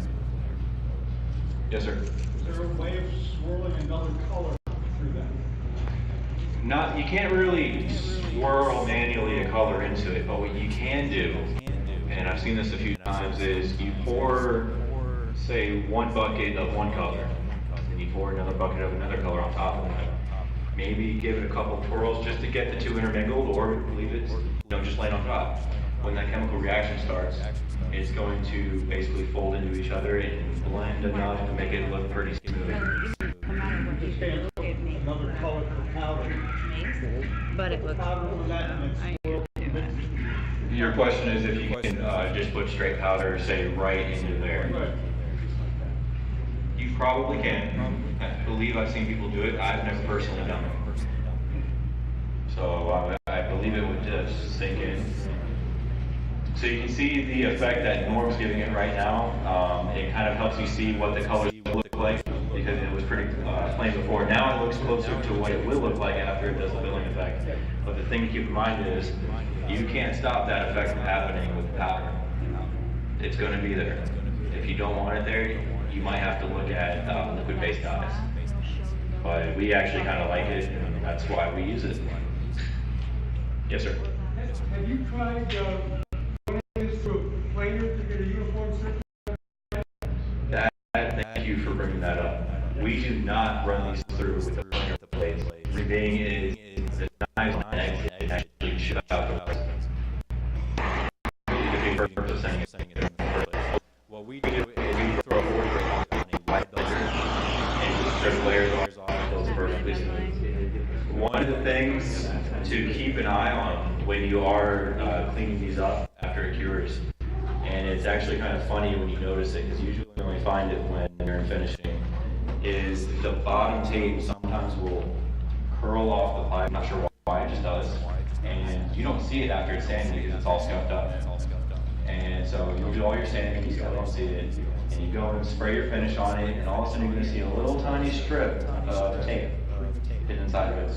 Yes, sir. Is there a way of swirling another color through that? Not, you can't really swirl manually a color into it, but what you can do, and I've seen this a few times, is you pour, say, one bucket of one color, and you pour another bucket of another color on top of that. Maybe give it a couple twirls just to get the two intermingled, or leave it, just laying on top. When that chemical reaction starts, it's going to basically fold into each other and blend enough to make it look pretty smooth. Another color for powder. But it looks. Your question is if you can just put straight powder, say, right into there. Right. You probably can. I believe I've seen people do it. I've never personally done it. So I believe it would just sink in. So you can see the effect that Norm's giving it right now. It kind of helps you see what the colors look like because it was pretty plain before. Now it looks closer to what it will look like after it does the filling effect. But the thing to keep in mind is you can't stop that effect from happening with the powder. It's going to be there. If you don't want it there, you might have to look at liquid-based dyes. But we actually kind of like it, and that's why we use it. Yes, sir. Have you tried running this through a planer to get a uniform surface? Thank you for bringing that up. We do not run these through with the planer blades. The being is the knives on exit and actually shoot out the resin. The purpose of saying it in the first place. What we do is we throw a board break on a white belt And just strip layers off those perfectly smooth. One of the things to keep an eye on when you are cleaning these up after it cures, and it's actually kind of funny when you notice it, because usually you only find it when you're in finishing, is the bottom tape sometimes will curl off the pipe. I'm not sure why, it just does. And you don't see it after it's sanded because it's all scuffed up. And so you'll do all your sanding, you still don't see it, and you go and spray your finish on it, and all of a sudden you're going to see a little tiny strip of tape hidden inside of it.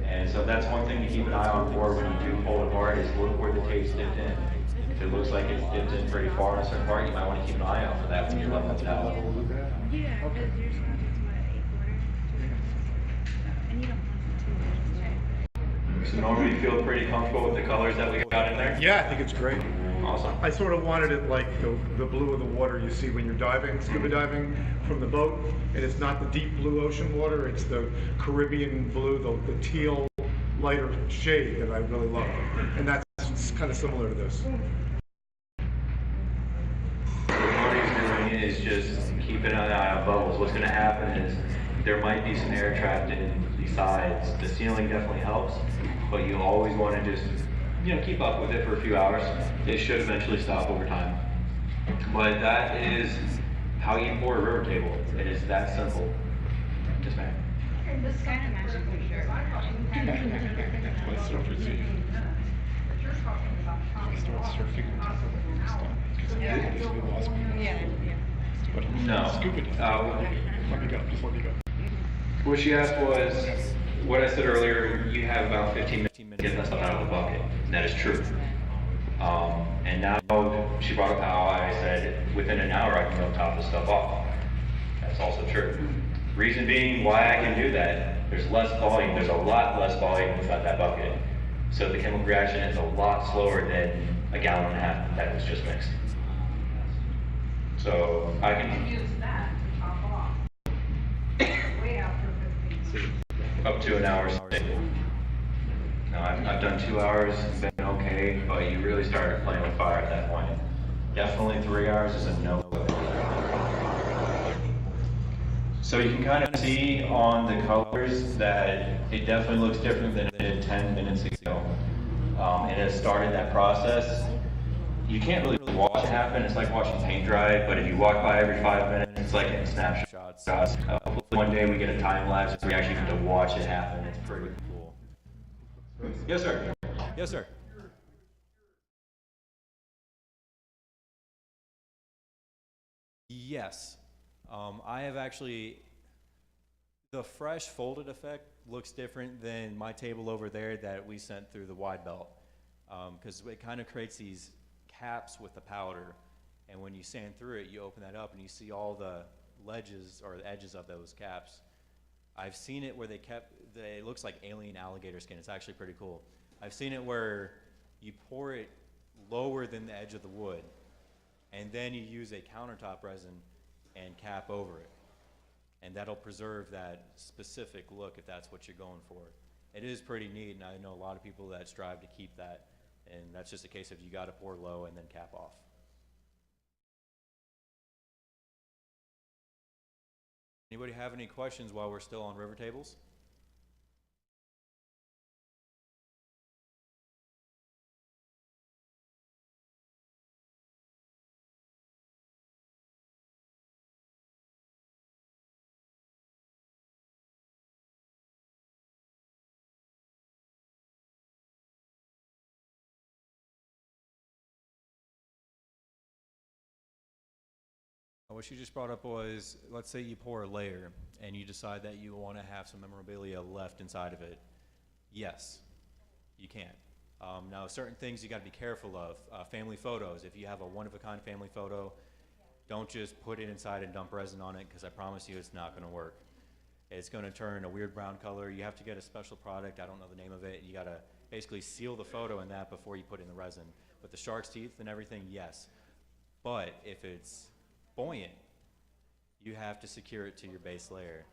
And so that's one thing to keep an eye on for when you do pull it apart, is look where the tape's dipped in. If it looks like it's dipped in pretty far in a certain part, you might want to keep an eye out for that when you're leveling it out. Yeah, because your stuff is what, 8/4? And you don't want it too much. So normally you feel pretty comfortable with the colors that we got in there? Yeah, I think it's great. Awesome. I sort of wanted it like the blue of the water you see when you're diving, scuba diving from the boat. And it's not the deep blue ocean water, it's the Caribbean blue, the teal, lighter shade that I really love. And that's kind of similar to this. What he's doing is just keeping an eye on bubbles. What's going to happen is there might be some air trapped in the sides. The sealing definitely helps, but you always want to just keep up with it for a few hours. It should eventually stop over time. But that is how you pour a river table. It is that simple. Yes, ma'am. This kind of matches my shirt. Let's start with you. Start surfing on top of it and stuff. Because Yeah. it is really awesome. Yeah. But No. scuba diving. Let me go. Just let me go. What she asked was, what I said earlier, you have about 15 minutes to get that stuff out of the bucket. And that is true. And now she brought up how I said within an hour I can go top this stuff off. That's also true. Reason being why I can do that, there's less volume, there's a lot less volume inside that bucket. So the chemical reaction is a lot slower than a gallon and a half that was just mixed. So I can Use that to top off. Way after 15 minutes. up to an hour. No, I've done 2 hours, been okay, but you really started playing with fire at that point. Definitely 3 hours is a no-go. So you can kind of see on the colors that it definitely looks different than it did 10 minutes ago. And it started that process. you can't really watch it happen. It's like watching paint dry, but if you walk by every 5 minutes, it's like getting snapshots. Hopefully one day we get a time lapse where we actually get to watch it happen. It's pretty cool. Yes, sir. Yes, sir. Yes. I have actually, the fresh folded effect looks different than my table over there that we sent through the wide belt. Because it kind of creates these caps with the powder. And when you sand through it, you open that up and you see all the ledges or the edges of those caps. I've seen it where it looks like alien alligator skin. It's actually pretty cool. I've seen it where you pour it lower than the edge of the wood, and then you use a countertop resin and cap over it. And that'll preserve that specific look if that's what you're going for. It is pretty neat, and I know a lot of people that strive to keep that, and that's just a case of you gotta pour low and then cap off. Anybody have any questions while we're still on river tables? What you just brought up was, let's say you pour a layer and you decide that you want to have some memorabilia left inside of it. Yes, you can. Now, certain things you got to be careful of. Family photos. If you have a one-of-a-kind family photo, don't just put it inside and dump resin on it, because I promise you it's not going to work. It's going to turn a weird brown color. You have to get a special product. I don't know the name of it. You got to basically seal the photo in that before you put in the resin. With the shark's teeth and everything, yes. But if it's buoyant, you have to secure it to your base layer.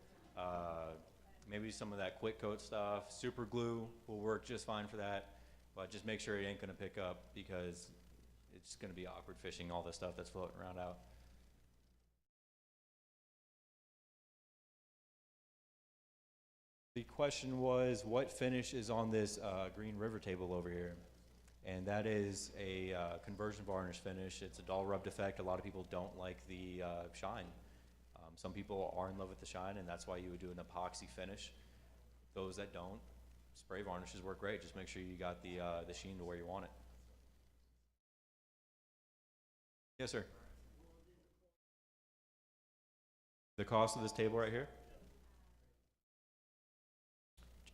Maybe some of that quick coat stuff, super glue will work just fine for that, but just make sure it ain't gonna pick up, because it's gonna be awkward fishing all the stuff that's floating around out. The question was, what finish is on this green river table over here? And that is a conversion varnish finish. It's a dull rubbed effect. A lot of people don't like the shine. Some people are in love with the shine, and that's why you would do an epoxy finish. Those that don't, spray varnishes work great. Just make sure you got the sheen to where you want it. Yes, sir. The cost of this table right here?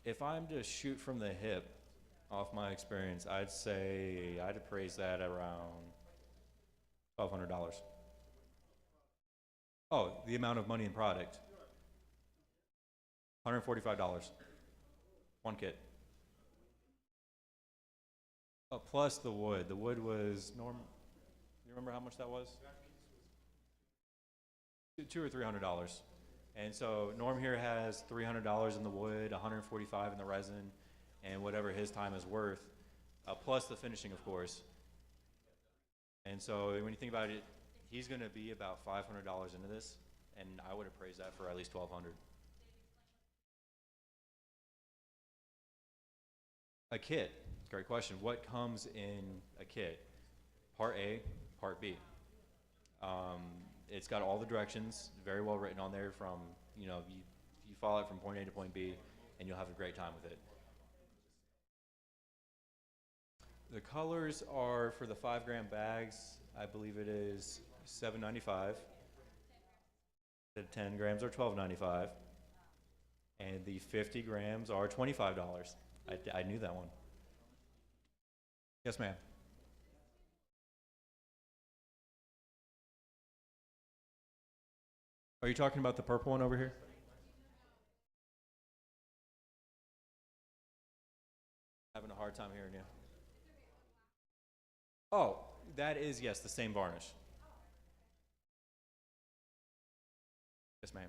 If I'm to shoot from the hip, off my experience, I'd say I'd appraise that around $1,200. Oh, the amount of money in product. $145. One kit. Oh, plus the wood. The wood was you remember how much that was? $200 or $300. And so Norm here has $300 in the wood, $145 in the resin, and whatever his time is worth, plus the finishing, of course. And so when you think about it, he's going to be about $500 into this, and I would appraise that for at least $1,200. A kit, great question. What comes in a kit? Part A, Part B. It's got all the directions, very well written on there. From you follow it from point A to point B, and you'll have a great time with it. The colors are, for the 5-gram bags, I believe it is $7.95. The 10 grams are $12.95, and the 50 grams are $25. I knew that one. Yes, ma'am. Are you talking about the purple one over here? Having a hard time hearing you. Oh, that is, yes, the same varnish. Yes, ma'am.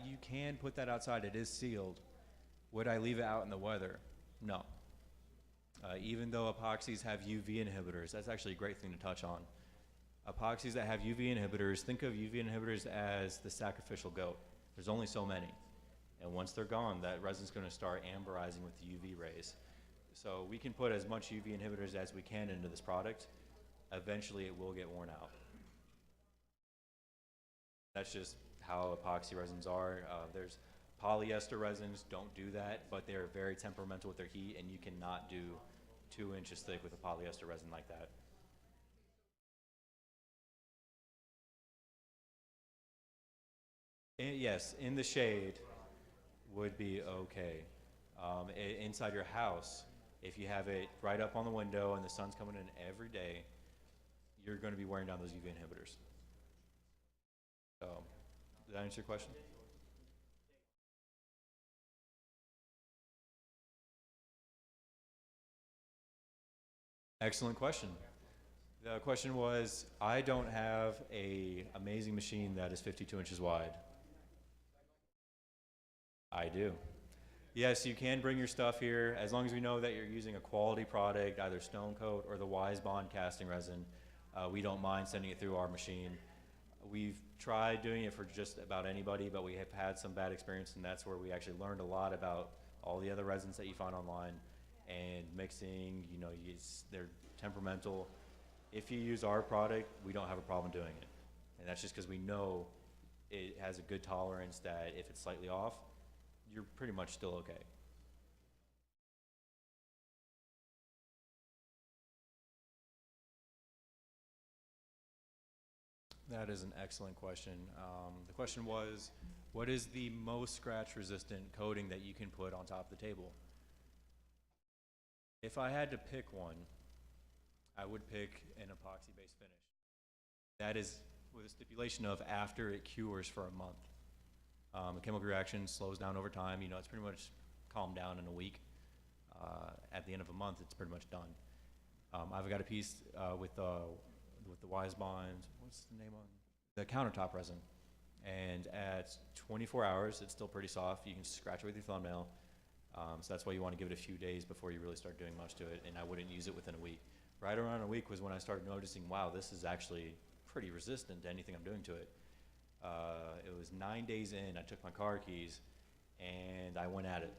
You can put that outside. It is sealed. Would I leave it out in the weather? No. Even though epoxies have UV inhibitors, that's actually a great thing to touch on. Epoxies that have UV inhibitors, think of UV inhibitors as the sacrificial goat. There's only so many. And once they're gone, that resin's going to start amberizing with the UV rays. So we can put as much UV inhibitors as we can into this product. Eventually it will get worn out. That's just how epoxy resins are. There's polyester resins, don't do that, but they're very temperamental with their heat, and you cannot do 2 inches thick with a polyester resin like that. And yes, in the shade would be okay. Inside your house, if you have it right up on the window and the sun's coming in every day, you're going to be wearing down those UV inhibitors. So, did that answer your question? Excellent question. The question was, I don't have an amazing machine that is 52 inches wide. I do. Yes, you can bring your stuff here, as long as we know that you're using a quality product, either Stone Coat or the Wise Bond casting resin. We don't mind sending it through our machine. We've tried doing it for just about anybody, but we have had some bad experience, and that's where we actually learned a lot about all the other resins that you find online and mixing. You know, they're temperamental. If you use our product, we don't have a problem doing it, and that's just because we know it has a good tolerance that if it's slightly off, you're pretty much still okay. That is an excellent question. The question was, what is the most scratch resistant coating that you can put on top of the table? If I had to pick one, I would pick an epoxy based finish. That is with a stipulation of after it cures for a month. A chemical reaction slows down over time. You know, it's pretty much calmed down in a week. At the end of a month, it's pretty much done. I've got a piece with the Wise Bond, what's the name on? The countertop resin. And at 24 hours, it's still pretty soft. You can scratch it with your thumbnail. So that's why you want to give it a few days before you really start doing much to it. And I wouldn't use it within a week. Right around a week was when I started noticing, wow, this is actually pretty resistant to anything I'm doing to it. It was 9 days in, I took my car keys and I went at it.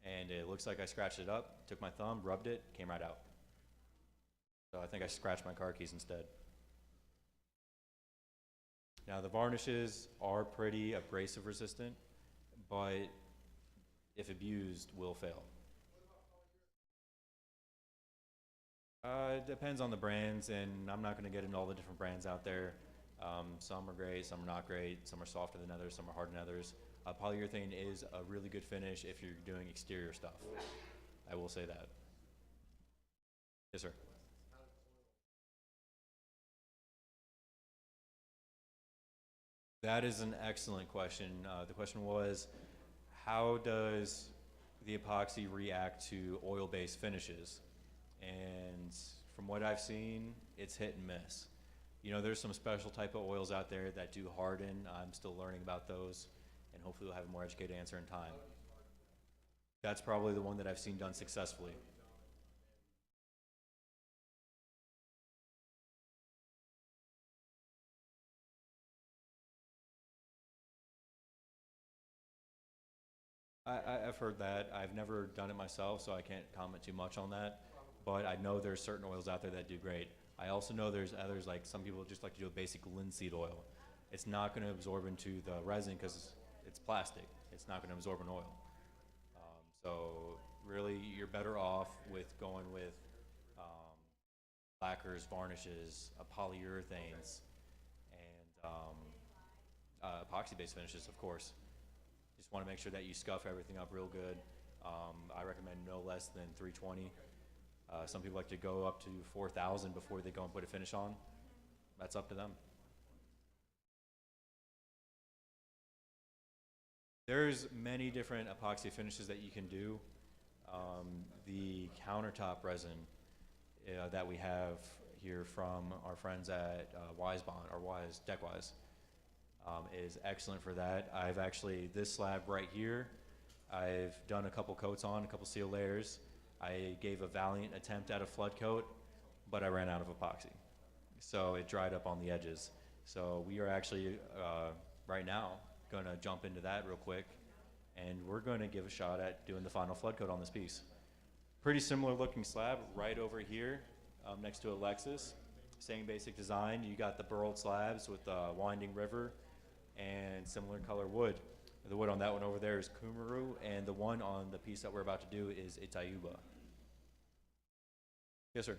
And it looks like I scratched it up, took my thumb, rubbed it, came right out. So I think I scratched my car keys instead. Now the varnishes are pretty abrasive resistant, but if abused, will fail. It depends on the brands, and I'm not going to get into all the different brands out there. Some are great, some are not great, some are softer than others, some are harder than others. Polyurethane is a really good finish if you're doing exterior stuff. I will say that. Yes, sir. That is an excellent question. The question was, how does the epoxy react to oil-based finishes? And from what I've seen, it's hit and miss. You know, there's some special type of oils out there that do harden. I'm still learning about those, and hopefully we'll have a more educated answer in time. That's probably the one that I've seen done successfully. I've heard that. I've never done it myself, so I can't comment too much on that. But I know there's certain oils out there that do great. I also know there's others, like some people just like to do a basic linseed oil. It's not going to absorb into the resin because it's plastic. It's not going to absorb in oil. So really, you're better off with going with lacquers, varnishes, polyurethanes, and epoxy-based finishes, of course. Just want to make sure that you scuff everything up real good. I recommend no less than 320. Some people like to go up to 4,000 before they go and put a finish on. That's up to them. There's many different epoxy finishes that you can do. The countertop resin that we have here from our friends at Wise Bond, or Deckwise, is excellent for that. I've actually, this slab right here, I've done a couple coats on, a couple seal layers. I gave a valiant attempt at a flood coat, but I ran out of epoxy. So it dried up on the edges. So we are actually, right now, gonna jump into that real quick and we're going to give a shot at doing the final flood coat on this piece. Pretty similar looking slab right over here next to Alexis. Same basic design. You got the burled slabs with the winding river and similar color wood. The wood on that one over there is Kumuru, and the one on the piece that we're about to do is Itayuba. Yes, sir.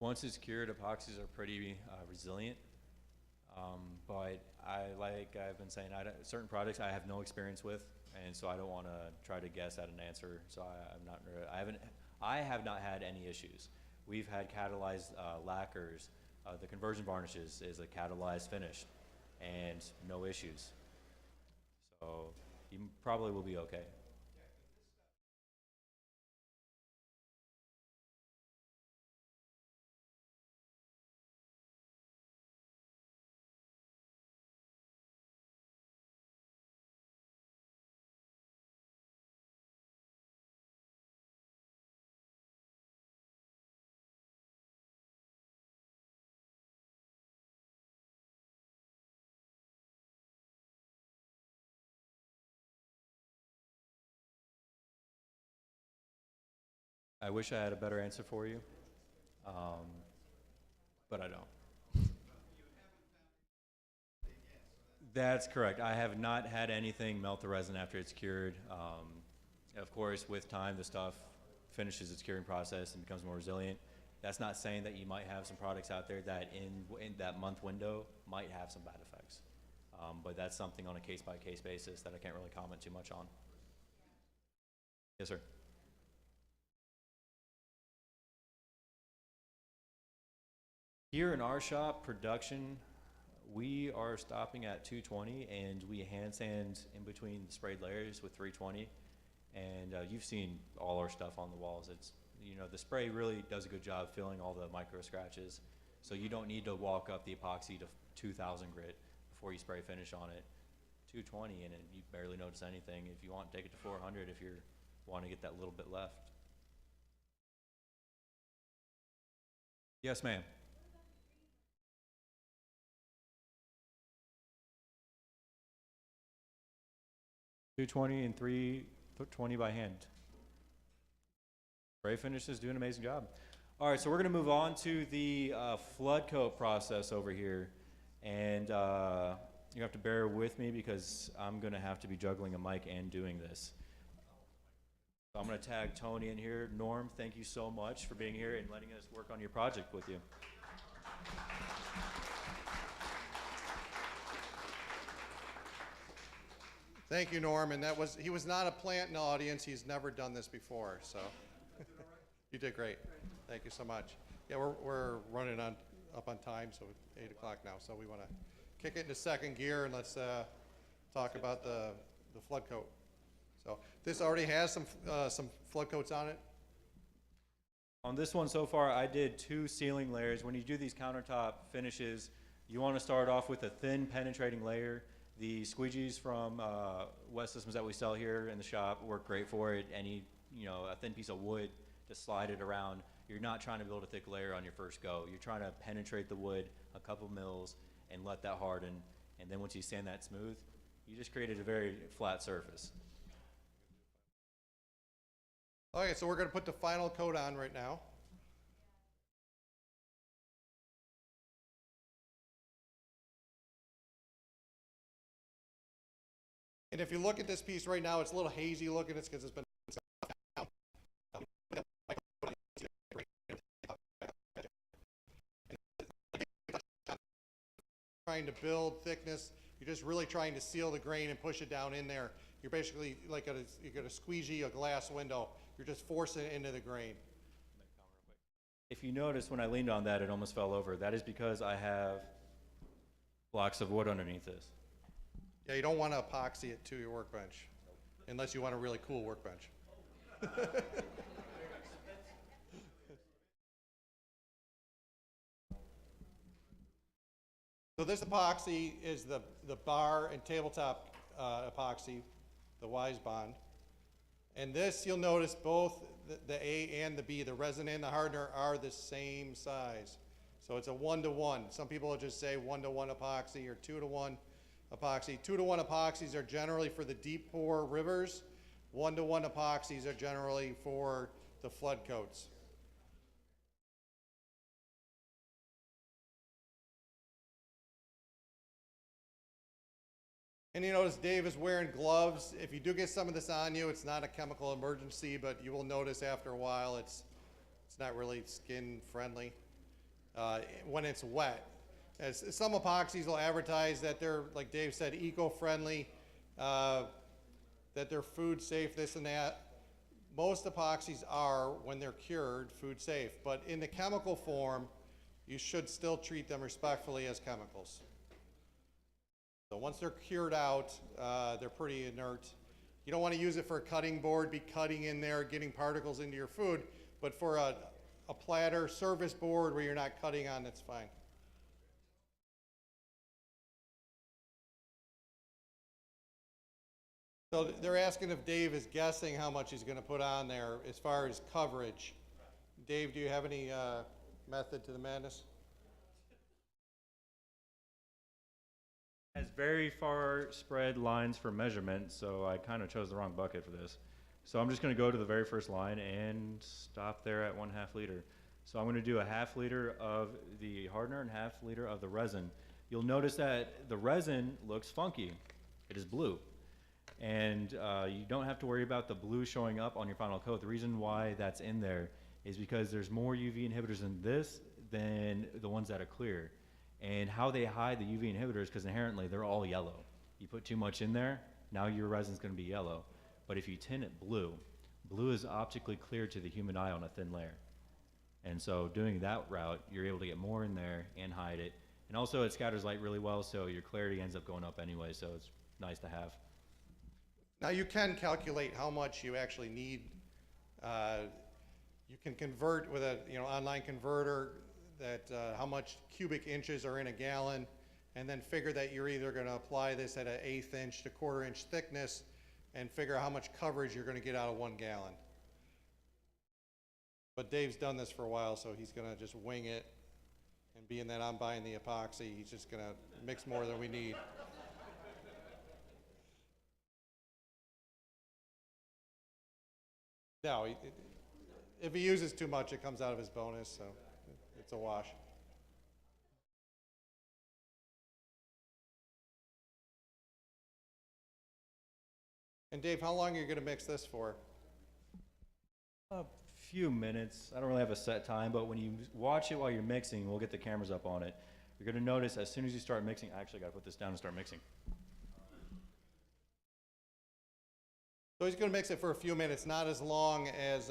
Once it's cured, epoxies are pretty resilient, but like I've been saying, certain products I have no experience with, and so I don't want to try to guess at an answer. So I have not had any issues. We've had catalyzed lacquers. The conversion varnishes is a catalyzed finish, and no issues. So you probably will be okay. I wish I had a better answer for you, but I don't. That's correct. I have not had anything melt the resin after it's cured. Of course, with time, the stuff finishes its curing process and becomes more resilient. That's not saying that you might have some products out there that in that month window might have some bad effects. But that's something on a case-by-case basis that I can't really comment too much on. Yes, sir. Here in our shop, production, we are stopping at 220, and we hand sand in between the sprayed layers with 320. And you've seen all our stuff on the walls. It's, you know, the spray really does a good job filling all the micro scratches. So you don't need to walk up the epoxy to 2000 grit before you spray finish on it. 220, and you barely notice anything. If you want, take it to 400 if you want to get that little bit left. Yes, ma'am. 220 and 320 by hand. Spray Finishes do an amazing job. All right, so we're going to move on to the flood coat process over here. And you have to bear with me because I'm going to have to be juggling a mic and doing this. So I'm going to tag Tony in here. Norm, thank you so much for being here and letting us work on your project with you. Thank you, Norm. And he was not a plant in the audience. He's never done this before, so you did great. Thank you so much. Yeah, we're running up on time, so it's 8 o'clock now. So we want to kick it into second gear, and let's talk about the flood coat. So this already has some flood coats on it. On this one so far, I did 2 sealing layers. When you do these countertop finishes, you want to start off with a thin penetrating layer. The squeegees from West Systems that we sell here in the shop work great for it. A thin piece of wood to slide it around. You're not trying to build a thick layer on your first go. You're trying to penetrate the wood a couple mils and let that harden. And then once you sand that smooth, you just created a very flat surface. Okay, so we're going to put the final coat on right now. And if you look at this piece right now, it's a little hazy looking. It's because it's been trying to build thickness. You're just really trying to seal the grain and push it down in there. You're basically like you got a squeegee, a glass window. You're just forcing it into the grain. If you notice when I leaned on that, it almost fell over. That is because I have blocks of wood underneath this. Yeah, you don't want to epoxy it to your workbench. unless you want a really cool workbench. So this epoxy is the bar and tabletop epoxy, the Wise Bond. And this, you'll notice both the A and the B, the resin and the hardener, are the same size. So it's a 1-to-1. Some people will just say 1-to-1 epoxy or 2-to-1 epoxy. 2-to-1 epoxies are generally for the deep pour rivers. 1-to-1 epoxies are generally for the flood coats. And you notice Dave is wearing gloves. If you do get some of this on you, it's not a chemical emergency, but you will notice after a while it's not really skin friendly when it's wet. As some epoxies will advertise that they're, like Dave said, eco-friendly, that they're food safe, this and that. Most epoxies are, when they're cured, food safe, but in the chemical form, you should still treat them respectfully as chemicals. So once they're cured out, they're pretty inert. You don't want to use it for a cutting board, be cutting in there, getting particles into your food, but for a platter, service board where you're not cutting on, that's fine. So they're asking if Dave is guessing how much he's going to put on there as far as coverage. Dave, do you have any method to the madness? Has very far spread lines for measurement, so I kind of chose the wrong bucket for this. So I'm just going to go to the very first line and stop there at 1/2 liter. So I'm going to do a 1/2 liter of the hardener and 1/2 liter of the resin. You'll notice that the resin looks funky. It is blue. And you don't have to worry about the blue showing up on your final coat. The reason why that's in there is because there's more UV inhibitors in this than the ones that are clear. And how they hide the UV inhibitors, because inherently they're all yellow. You put too much in there, now your resin's going to be yellow. But if you tint it blue, blue is optically clear to the human eye on a thin layer. And so doing that route, you're able to get more in there and hide it. And also it scatters light really well, so your clarity ends up going up anyway, so it's nice to have. Now you can calculate how much you actually need. You can convert with a online converter that how much cubic inches are in a gallon, and then figure that you're either going to apply this at an 1/8 inch to 1/4 inch thickness and figure out how much coverage you're going to get out of 1 gallon. But Dave's done this for a while, so he's going to just wing it, and being that I'm buying the epoxy, he's just going to mix more than we need. No, if he uses too much, it comes out of his bonus, so it's a wash. And Dave, how long are you going to mix this for? A few minutes. I don't really have a set time, but when you watch it while you're mixing, we'll get the cameras up on it. You're going to notice as soon as you start mixing, I actually got to put this down and start mixing. So he's going to mix it for a few minutes, not as long as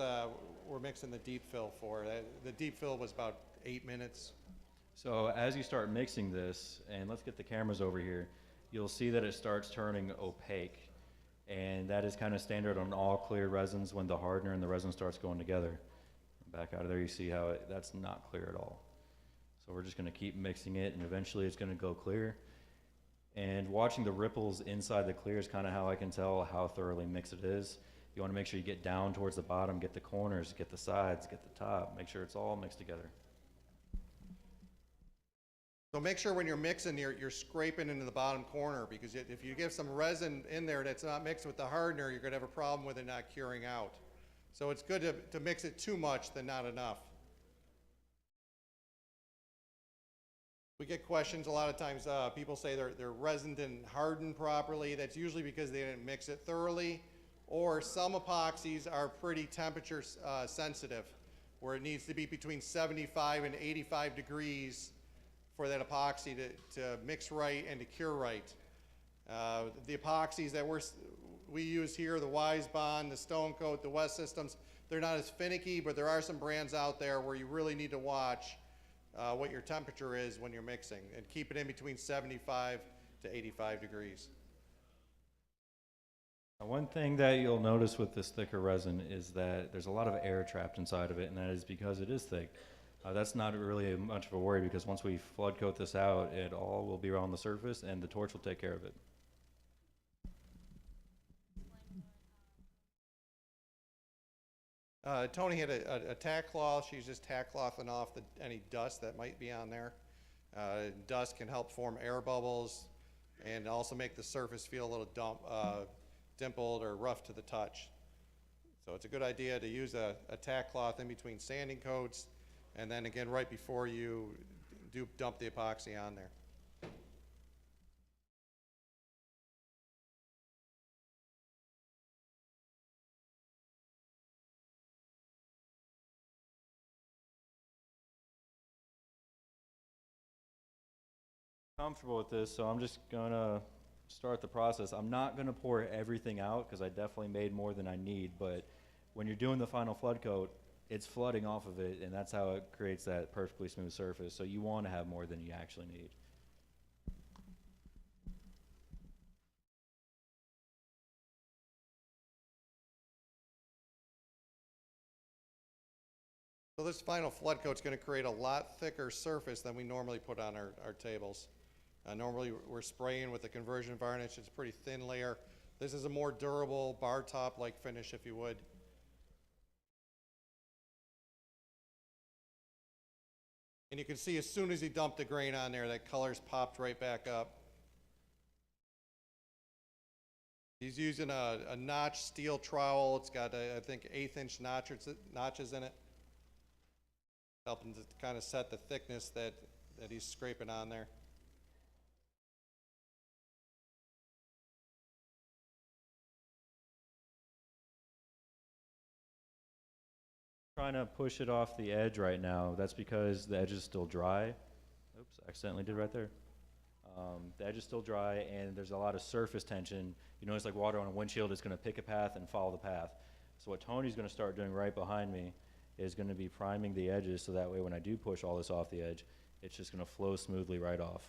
we're mixing the deep fill for. The deep fill was about 8 minutes. So as you start mixing this, and let's get the cameras over here, you'll see that it starts turning opaque. And that is kind of standard on all clear resins when the hardener and the resin starts going together. Back out of there, you see how that's not clear at all. So we're just going to keep mixing it, and eventually it's going to go clear. And watching the ripples inside the clear is kind of how I can tell how thoroughly mixed it is. You want to make sure you get down towards the bottom, get the corners, get the sides, get the top, make sure it's all mixed together. So make sure when you're mixing, you're scraping into the bottom corner, because if you give some resin in there that's not mixed with the hardener, you're going to have a problem with it not curing out. So it's good to mix it too much than not enough. We get questions a lot of times. People say their resin didn't harden properly. That's usually because they didn't mix it thoroughly, or some epoxies are pretty temperature sensitive, where it needs to be between 75 and 85 degrees for that epoxy to mix right and to cure right. The epoxies that we use here, the Wise Bond, the Stone Coat, the West Systems, they're not as finicky, but there are some brands out there where you really need to watch what your temperature is when you're mixing, and keep it in between 75 to 85 degrees. One thing that you'll notice with this thicker resin is that there's a lot of air trapped inside of it, and that is because it is thick. That's not really much of a worry because once we flood coat this out, it all will be around the surface and the torch will take care of it. Tony had a tack cloth. She's just tack clothing off any dust that might be on there. Dust can help form air bubbles and also make the surface feel a little dimpled or rough to the touch. So it's a good idea to use a tack cloth in between sanding coats and then again right before you do dump the epoxy on there. Comfortable with this, so I'm just gonna start the process. I'm not gonna pour everything out because I definitely made more than I need, but when you're doing the final flood coat, it's flooding off of it, and that's how it creates that perfectly smooth surface. So you want to have more than you actually need. So this final flood coat is going to create a lot thicker surface than we normally put on our tables. Normally we're spraying with the conversion varnish. It's a pretty thin layer. This is a more durable bar top like finish, if you would. And you can see as soon as he dumped the grain on there, that color's popped right back up. He's using a notched steel trowel. It's got, I think, 1/8-inch notches in it. Helping to kind of set the thickness that he's scraping on there. Trying to push it off the edge right now. That's because the edge is still dry. Oops, accidentally did right there. The edge is still dry and there's a lot of surface tension. You notice like water on a windshield is going to pick a path and follow the path. So what Tony's going to start doing right behind me is going to be priming the edges so that way when I do push all this off the edge, it's just going to flow smoothly right off.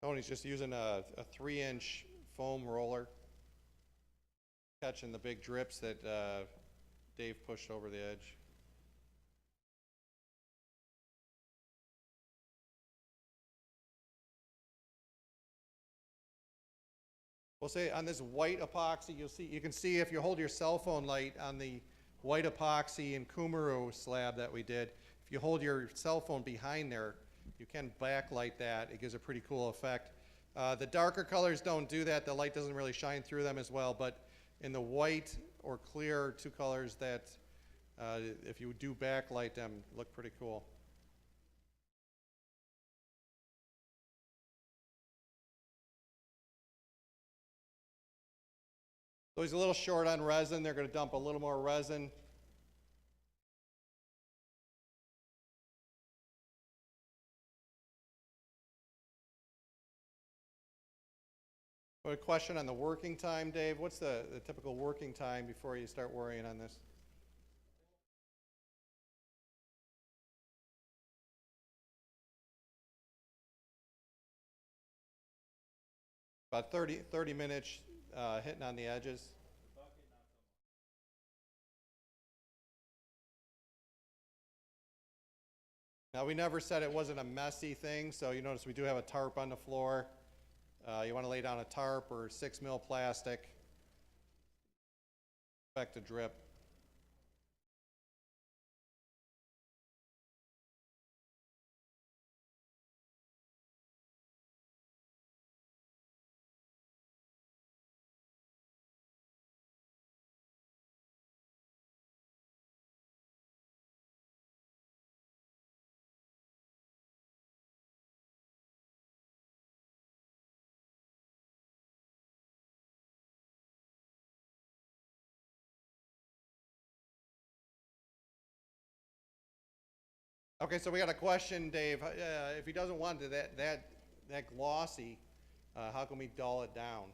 Tony's just using a 3-inch foam roller, catching the big drips that Dave pushed over the edge. We'll say on this white epoxy, you can see if you hold your cell phone light on the white epoxy and Kumaro slab that we did, if you hold your cell phone behind there, you can backlight that. It gives a pretty cool effect. The darker colors don't do that. The light doesn't really shine through them as well, but in the white or clear two colors that if you do backlight them, look pretty cool. So he's a little short on resin. They're going to dump a little more resin. A question on the working time, Dave. What's the typical working time before you start worrying on this? About 30 minutes hitting on the edges. Now we never said it wasn't a messy thing, so you notice we do have a tarp on the floor. You want to lay down a tarp or 6mm plastic. Expect to drip. Okay, so we got a question, Dave. If he doesn't want that glossy, how can we dull it down?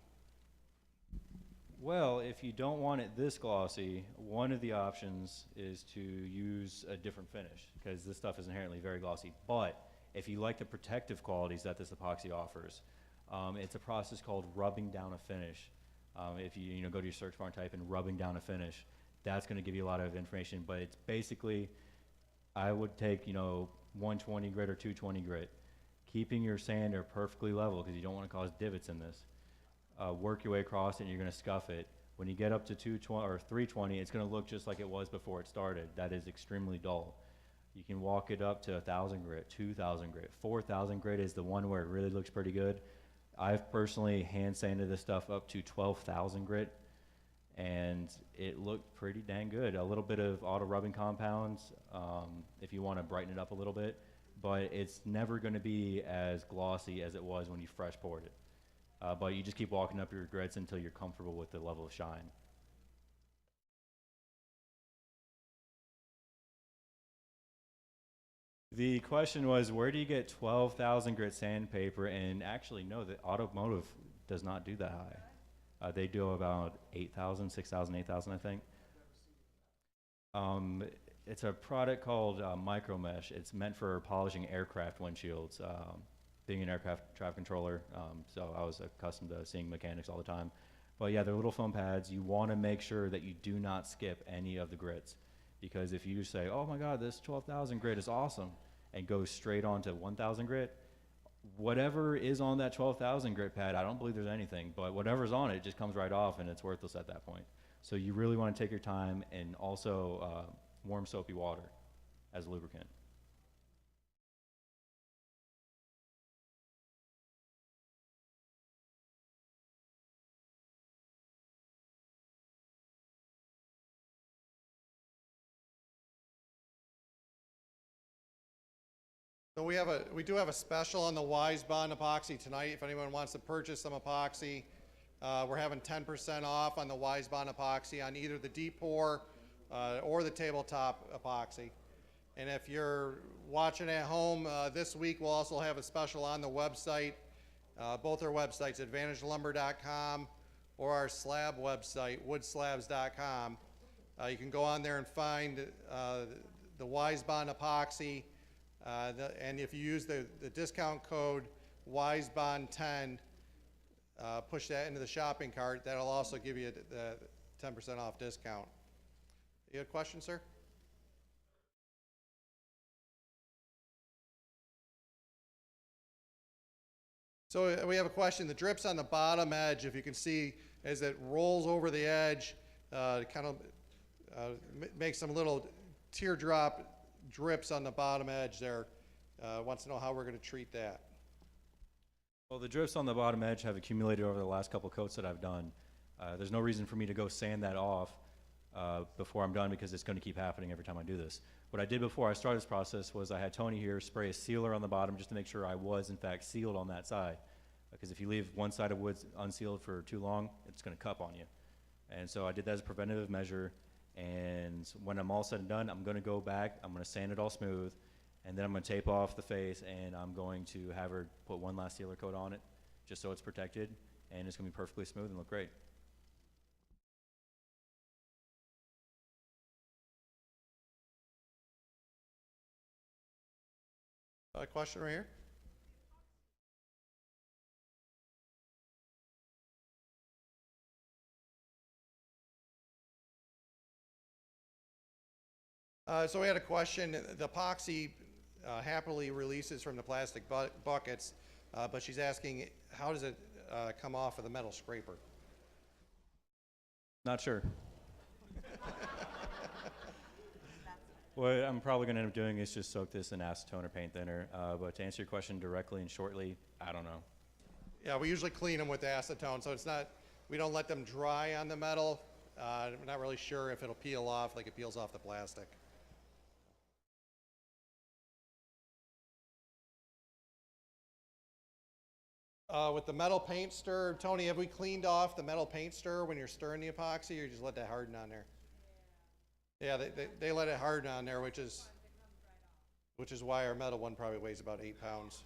Well, if you don't want it this glossy, one of the options is to use a different finish, because this stuff is inherently very glossy. But if you like the protective qualities that this epoxy offers, it's a process called rubbing down a finish. If you go to your search bar and type in rubbing down a finish, that's going to give you a lot of information. But it's basically, I would take 120 grit or 220 grit, keeping your sander perfectly level because you don't want to cause divots in this. Work your way across it and you're going to scuff it. When you get up to 220 or 320, it's going to look just like it was before it started. That is extremely dull. You can walk it up to 1,000 grit, 2,000 grit, 4,000 grit is the one where it really looks pretty good. I've personally hand sanded this stuff up to 12,000 grit, and it looked pretty dang good. A little bit of auto rubbing compounds if you want to brighten it up a little bit, but it's never going to be as glossy as it was when you fresh poured it. But you just keep walking up your grits until you're comfortable with the level of shine. The question was, where do you get 12,000 grit sandpaper? And actually, no, the automotive does not do that high. They do about 8,000, 6,000, 8,000, I think. It's a product called Micro Mesh. It's meant for polishing aircraft windshields. Being an aircraft traffic controller, so I was accustomed to seeing mechanics all the time. But yeah, they're little foam pads. You want to make sure that you do not skip any of the grits, because if you say, oh my God, this 12,000 grit is awesome, and go straight on to 1,000 grit, whatever is on that 12,000 grit pad, I don't believe there's anything, but whatever's on it just comes right off and it's worthless at that point. So you really want to take your time, and also warm soapy water as a lubricant. So we do have a special on the Wise Bond epoxy tonight. If anyone wants to purchase some epoxy, we're having 10% off on the Wise Bond epoxy on either the deep pour or the tabletop epoxy. And if you're watching at home this week, we'll also have a special on the website. Both our websites, advantagelumber.com or our slab website, woodslabs.com. You can go on there and find the Wise Bond epoxy. And if you use the discount code WISEBOND10, push that into the shopping cart, that'll also give you the 10% off discount. You have a question, sir? So we have a question. The drips on the bottom edge, if you can see, as it rolls over the edge, it kind of makes some little teardrop drips on the bottom edge there. Wants to know how we're going to treat that. Well, the drips on the bottom edge have accumulated over the last couple coats that I've done. There's no reason for me to go sand that off before I'm done, because it's going to keep happening every time I do this. What I did before I started this process was I had Tony here spray a sealer on the bottom just to make sure I was in fact sealed on that side, because if you leave one side of wood unsealed for too long, it's going to cup on you. And so I did that as a preventative measure. And when I'm all said and done, I'm going to go back, I'm going to sand it all smooth, and then I'm going to tape off the face, and I'm going to have her put one last sealer coat on it just so it's protected, and it's going to be perfectly smooth and look great. A question right here? So we had a question. The epoxy happily releases from the plastic buckets, but she's asking, how does it come off of the metal scraper? Not sure. What I'm probably going to end up doing is just soak this in acetone or paint thinner. But to answer your question directly and shortly, I don't know. Yeah, we usually clean them with acetone, so it's not, we don't let them dry on the metal. I'm not really sure if it'll peel off like it peels off the plastic. With the metal paint stir, Tony, have we cleaned off the metal paint stir when you're stirring the epoxy, or you just let that harden on there? Yeah, they let it harden on there, which is why our metal one probably weighs about 8 pounds.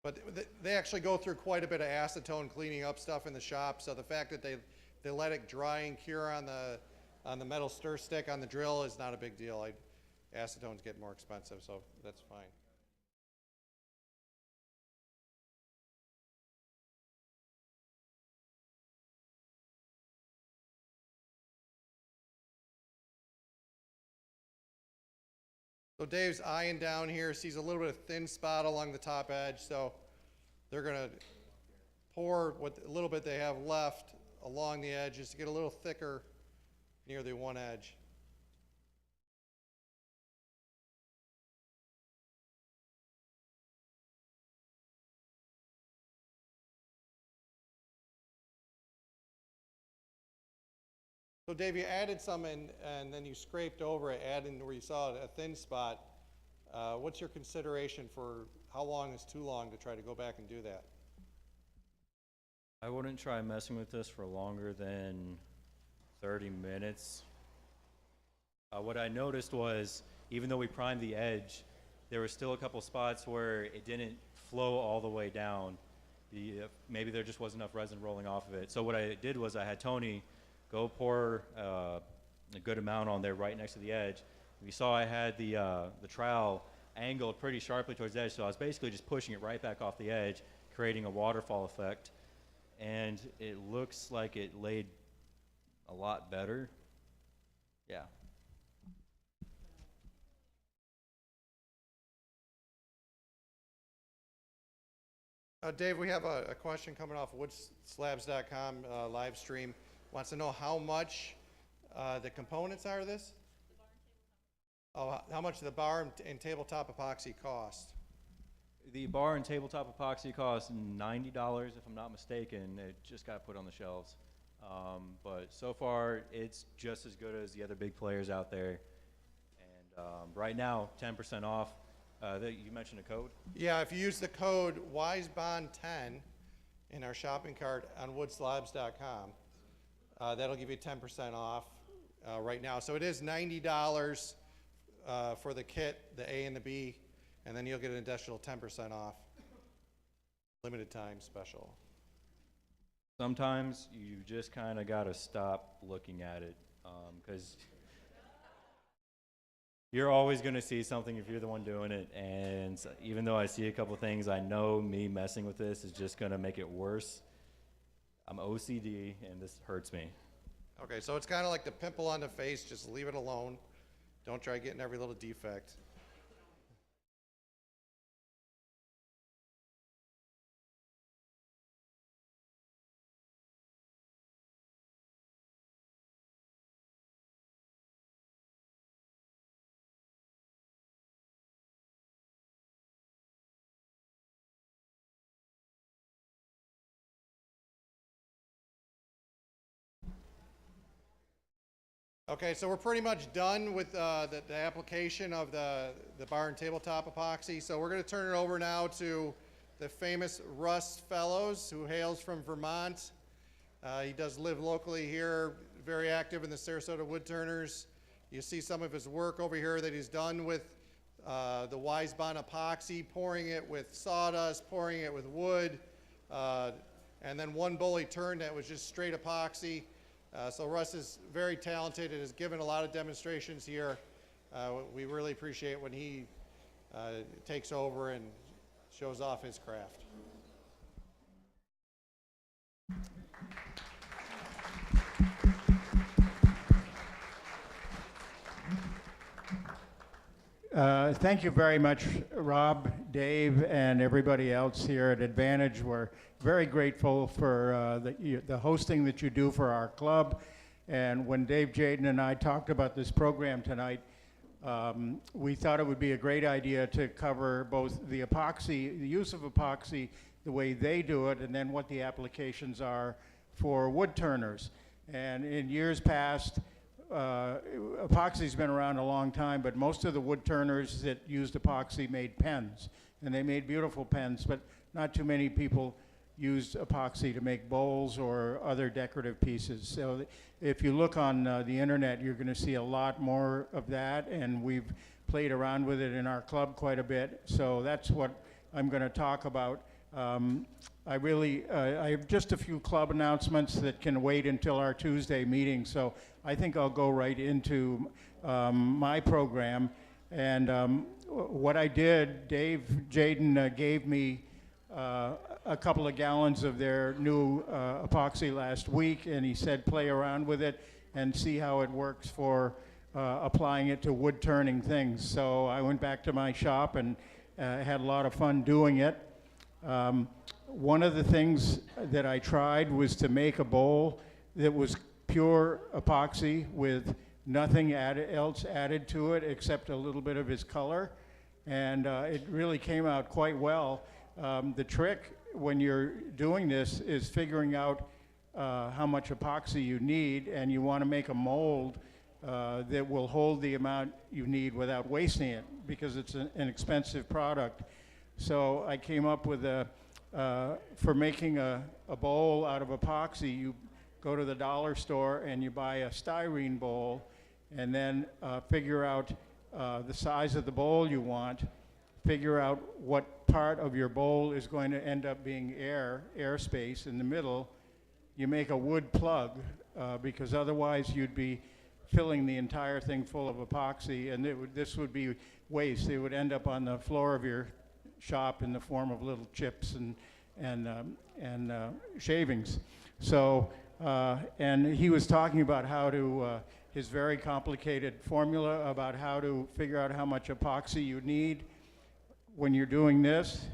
But they actually go through quite a bit of acetone cleaning up stuff in the shop, so the fact that they let it dry and cure on the metal stir stick on the drill is not a big deal. Acetones get more expensive, so that's fine. So Dave's eyeing down here, sees a little bit of thin spot along the top edge, so they're gonna pour what little bit they have left along the edge just to get a little thicker near the one edge. So Dave, you added some in, and then you scraped over it, adding where you saw a thin spot. What's your consideration for how long is too long to try to go back and do that? I wouldn't try messing with this for longer than 30 minutes. What I noticed was, even though we primed the edge, there were still a couple spots where it didn't flow all the way down. Maybe there just wasn't enough resin rolling off of it. So what I did was I had Tony go pour a good amount on there right next to the edge. You saw I had the trowel angled pretty sharply towards the edge, so I was basically just pushing it right back off the edge, creating a waterfall effect. And it looks like it laid a lot better. Yeah. Dave, we have a question coming off woodslabs.com live stream. Wants to know how much the components are of this? How much the bar and tabletop epoxy cost? The bar and tabletop epoxy costs $90, if I'm not mistaken. It just got put on the shelves. But so far, it's just as good as the other big players out there. And right now, 10% off. You mentioned a code? Yeah, if you use the code WISEBOND10 in our shopping cart on woodslabs.com, that'll give you 10% off right now. So it is $90 for the kit, the A and the B, and then you'll get an additional 10% off. Limited time special. Sometimes you just kind of got to stop looking at it because you're always going to see something if you're the one doing it. And even though I see a couple things, I know me messing with this is just going to make it worse. I'm OCD, and this hurts me. Okay, so it's kind of like the pimple on the face. Just leave it alone. Don't try getting every little defect. Okay, so we're pretty much done with the application of the bar and tabletop epoxy. So we're going to turn it over now to the famous Russ Fellows, who hails from Vermont. He does live locally here, very active in the Sarasota Woodturners. You see some of his work over here that he's done with the WISEBOND epoxy, pouring it with sawdust, pouring it with wood, and then one bully turn that was just straight epoxy. So Russ is very talented and has given a lot of demonstrations here. We really appreciate when he takes over and shows off his craft. Thank you very much, Rob, Dave, and everybody else here at Advantage. We're very grateful for the hosting that you do for our club. And when Dave Jaden and I talked about this program tonight, we thought it would be a great idea to cover both the epoxy, the use of epoxy, the way they do it, and then what the applications are for wood turners. And in years past, epoxy's been around a long time, but most of the wood turners that used epoxy made pens, and they made beautiful pens, but not too many people used epoxy to make bowls or other decorative pieces. So if you look on the internet, you're going to see a lot more of that, and we've played around with it in our club quite a bit. So that's what I'm going to talk about. I have just a few club announcements that can wait until our Tuesday meeting, so I think I'll go right into my program. And what I did, Dave Jaden gave me a couple of gallons of their new epoxy last week, and he said play around with it and see how it works for applying it to wood turning things. So I went back to my shop and had a lot of fun doing it. One of the things that I tried was to make a bowl that was pure epoxy with nothing else added to it except a little bit of his color, and it really came out quite well. The trick when you're doing this is figuring out how much epoxy you need, and you want to make a mold that will hold the amount you need without wasting it, because it's an expensive product. So I came up with for making a bowl out of epoxy, you go to the dollar store and you buy a styrene bowl, and then figure out the size of the bowl you want, figure out what part of your bowl is going to end up being airspace in the middle. You make a wood plug, because otherwise you'd be filling the entire thing full of epoxy, and this would be waste. It would end up on the floor of your shop in the form of little chips and shavings. So, and he was talking about how to, his very complicated formula about how to figure out how much epoxy you need. When you're doing this,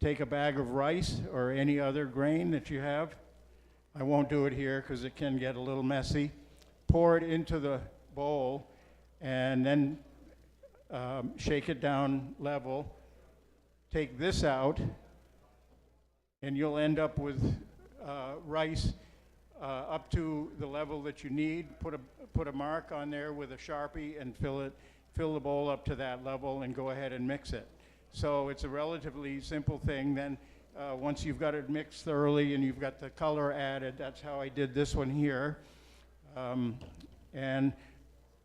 take a bag of rice or any other grain that you have. I won't do it here because it can get a little messy. Pour it into the bowl and then shake it down level. Take this out and you'll end up with rice up to the level that you need. Put a mark on there with a Sharpie and fill the bowl up to that level and go ahead and mix it. So it's a relatively simple thing. Then once you've got it mixed thoroughly and you've got the color added, that's how I did this one here. And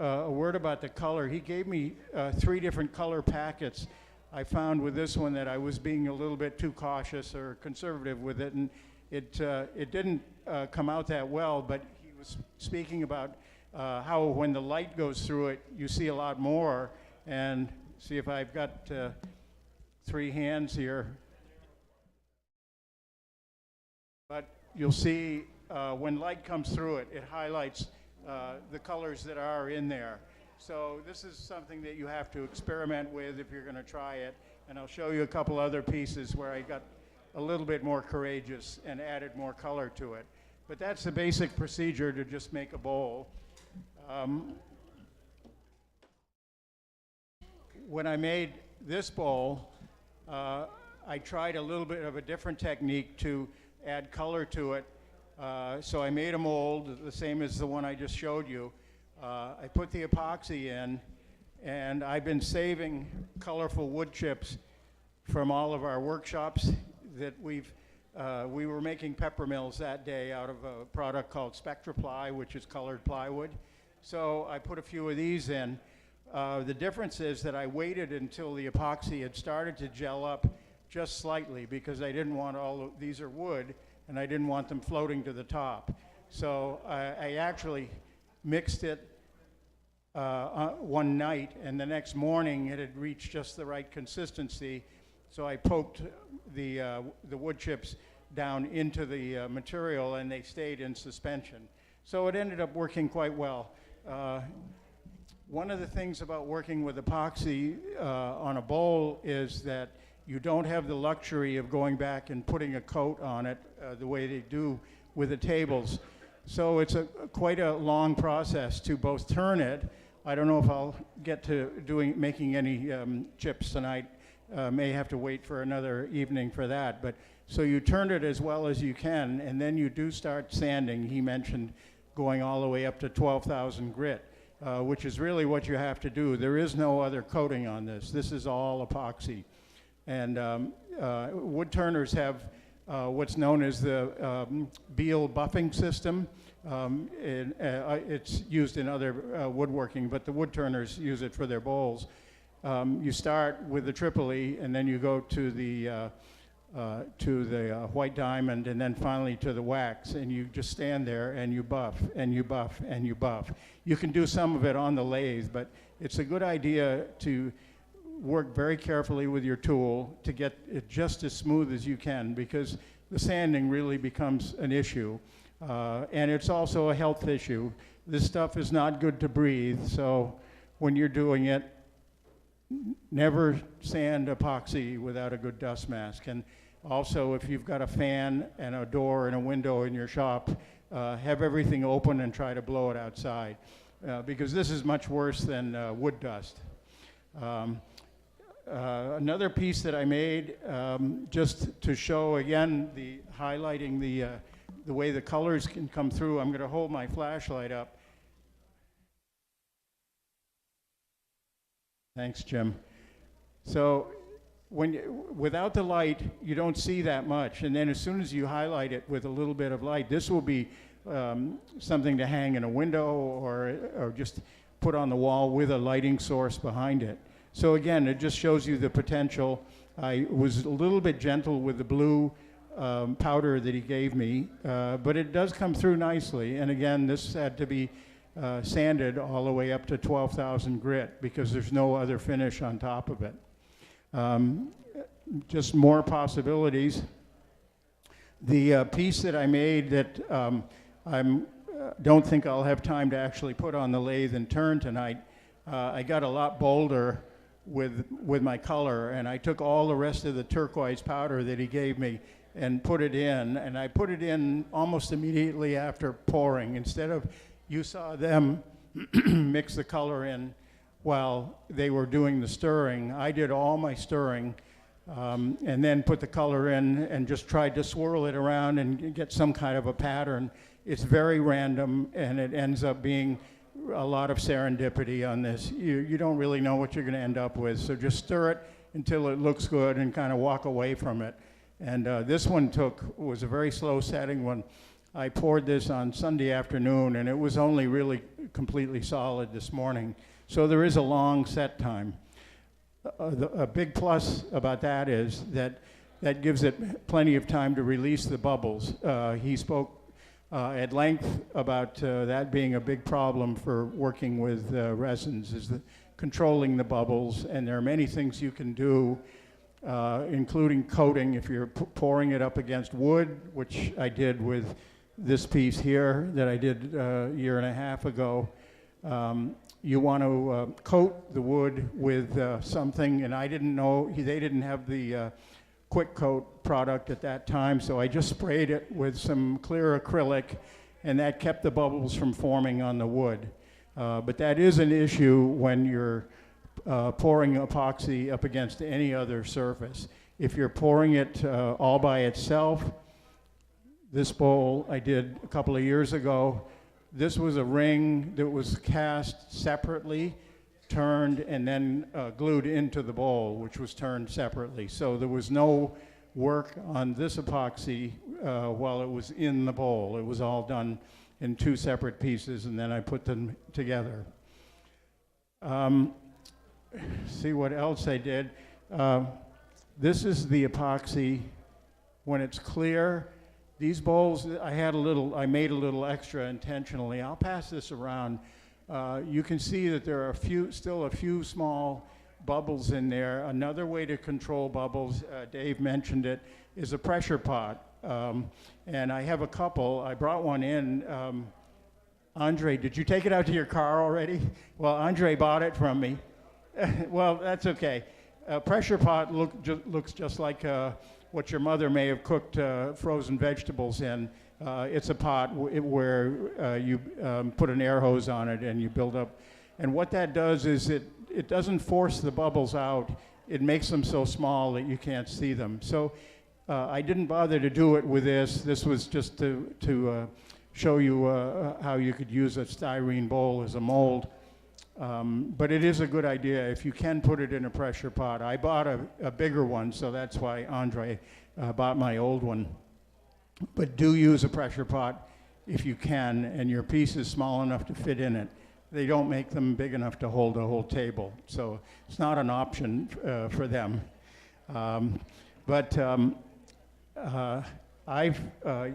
a word about the color. He gave me 3 different color packets. I found with this one that I was being a little bit too cautious or conservative with it, and it didn't come out that well, but he was speaking about how when the light goes through it, you see a lot more. And see if I've got 3 hands here. But you'll see when light comes through it, it highlights the colors that are in there. So this is something that you have to experiment with if you're going to try it. And I'll show you a couple other pieces where I got a little bit more courageous and added more color to it. But that's the basic procedure to just make a bowl. When I made this bowl, I tried a little bit of a different technique to add color to it. So I made a mold, the same as the one I just showed you. I put the epoxy in, and I've been saving colorful wood chips from all of our workshops that we were making pepper mills that day out of a product called Spectraply, which is colored plywood. So I put a few of these in. The difference is that I waited until the epoxy had started to gel up just slightly, because I didn't want these are wood, and I didn't want them floating to the top. So I actually mixed it one night, and the next morning it had reached just the right consistency. So I poked the wood chips down into the material, and they stayed in suspension. So it ended up working quite well. One of the things about working with epoxy on a bowl is that you don't have the luxury of going back and putting a coat on it the way they do with the tables. So it's quite a long process to both turn it. I don't know if I'll get to making any chips tonight. May have to wait for another evening for that. But so you turn it as well as you can, and then you do start sanding. He mentioned going all the way up to 12,000 grit, which is really what you have to do. There is no other coating on this. This is all epoxy. And wood turners have what's known as the Beall buffing system. It's used in other woodworking, but the wood turners use it for their bowls. You start with the Tripoli, and then you go to the to the white diamond, and then finally to the wax, and you just stand there and you buff and you buff and you buff. You can do some of it on the lathe, but it's a good idea to work very carefully with your tool to get it just as smooth as you can, because the sanding really becomes an issue. And it's also a health issue. This stuff is not good to breathe, so when you're doing it, never sand epoxy without a good dust mask. And also, if you've got a fan and a door and a window in your shop, have everything open and try to blow it outside, because this is much worse than wood dust. Another piece that I made, just to show again the highlighting the way the colors can come through. I'm going to hold my flashlight up. Thanks, Jim. So without the light, you don't see that much. And then as soon as you highlight it with a little bit of light, this will be something to hang in a window or just put on the wall with a lighting source behind it. So again, it just shows you the potential. I was a little bit gentle with the blue powder that he gave me, but it does come through nicely. And again, this had to be sanded all the way up to 12,000 grit because there's no other finish on top of it. Just more possibilities. The piece that I made that I don't think I'll have time to actually put on the lathe and turn tonight, I got a lot bolder with my color, and I took all the rest of the turquoise powder that he gave me and put it in, and I put it in almost immediately after pouring. Instead of, you saw them mix the color in while they were doing the stirring, I did all my stirring and then put the color in and just tried to swirl it around and get some kind of a pattern. It's very random, and it ends up being a lot of serendipity on this. You don't really know what you're going to end up with, so just stir it until it looks good and kind of walk away from it. And this one was a very slow setting one. I poured this on Sunday afternoon, and it was only really completely solid this morning. So there is a long set time. A big plus about that is that gives it plenty of time to release the bubbles. He spoke at length about that being a big problem for working with resins, is controlling the bubbles, and there are many things you can do, including coating. If you're pouring it up against wood, which I did with this piece here that I did a year and a half ago, you want to coat the wood with something, and I didn't know, they didn't have the quick coat product at that time, so I just sprayed it with some clear acrylic, and that kept the bubbles from forming on the wood. But that is an issue when you're pouring epoxy up against any other surface. If you're pouring it all by itself, this bowl I did a couple of years ago, this was a ring that was cast separately, turned, and then glued into the bowl, which was turned separately. So there was no work on this epoxy while it was in the bowl. It was all done in two separate pieces, and then I put them together. See what else I did. This is the epoxy when it's clear. These bowls, I made a little extra intentionally. I'll pass this around. You can see that there are still a few small bubbles in there. Another way to control bubbles, Dave mentioned it, is a pressure pot. And I have a couple. I brought one in. Andre, did you take it out to your car already? Well, Andre bought it from me. Well, that's okay. A pressure pot looks just like what your mother may have cooked frozen vegetables in. It's a pot where you put an air hose on it and you build up. And what that does is it doesn't force the bubbles out. It makes them so small that you can't see them. So I didn't bother to do it with this. This was just to show you how you could use a styrene bowl as a mold. But it is a good idea if you can put it in a pressure pot. I bought a bigger one, so that's why Andre bought my old one. But do use a pressure pot if you can, and your piece is small enough to fit in it. They don't make them big enough to hold a whole table, so it's not an option for them. I've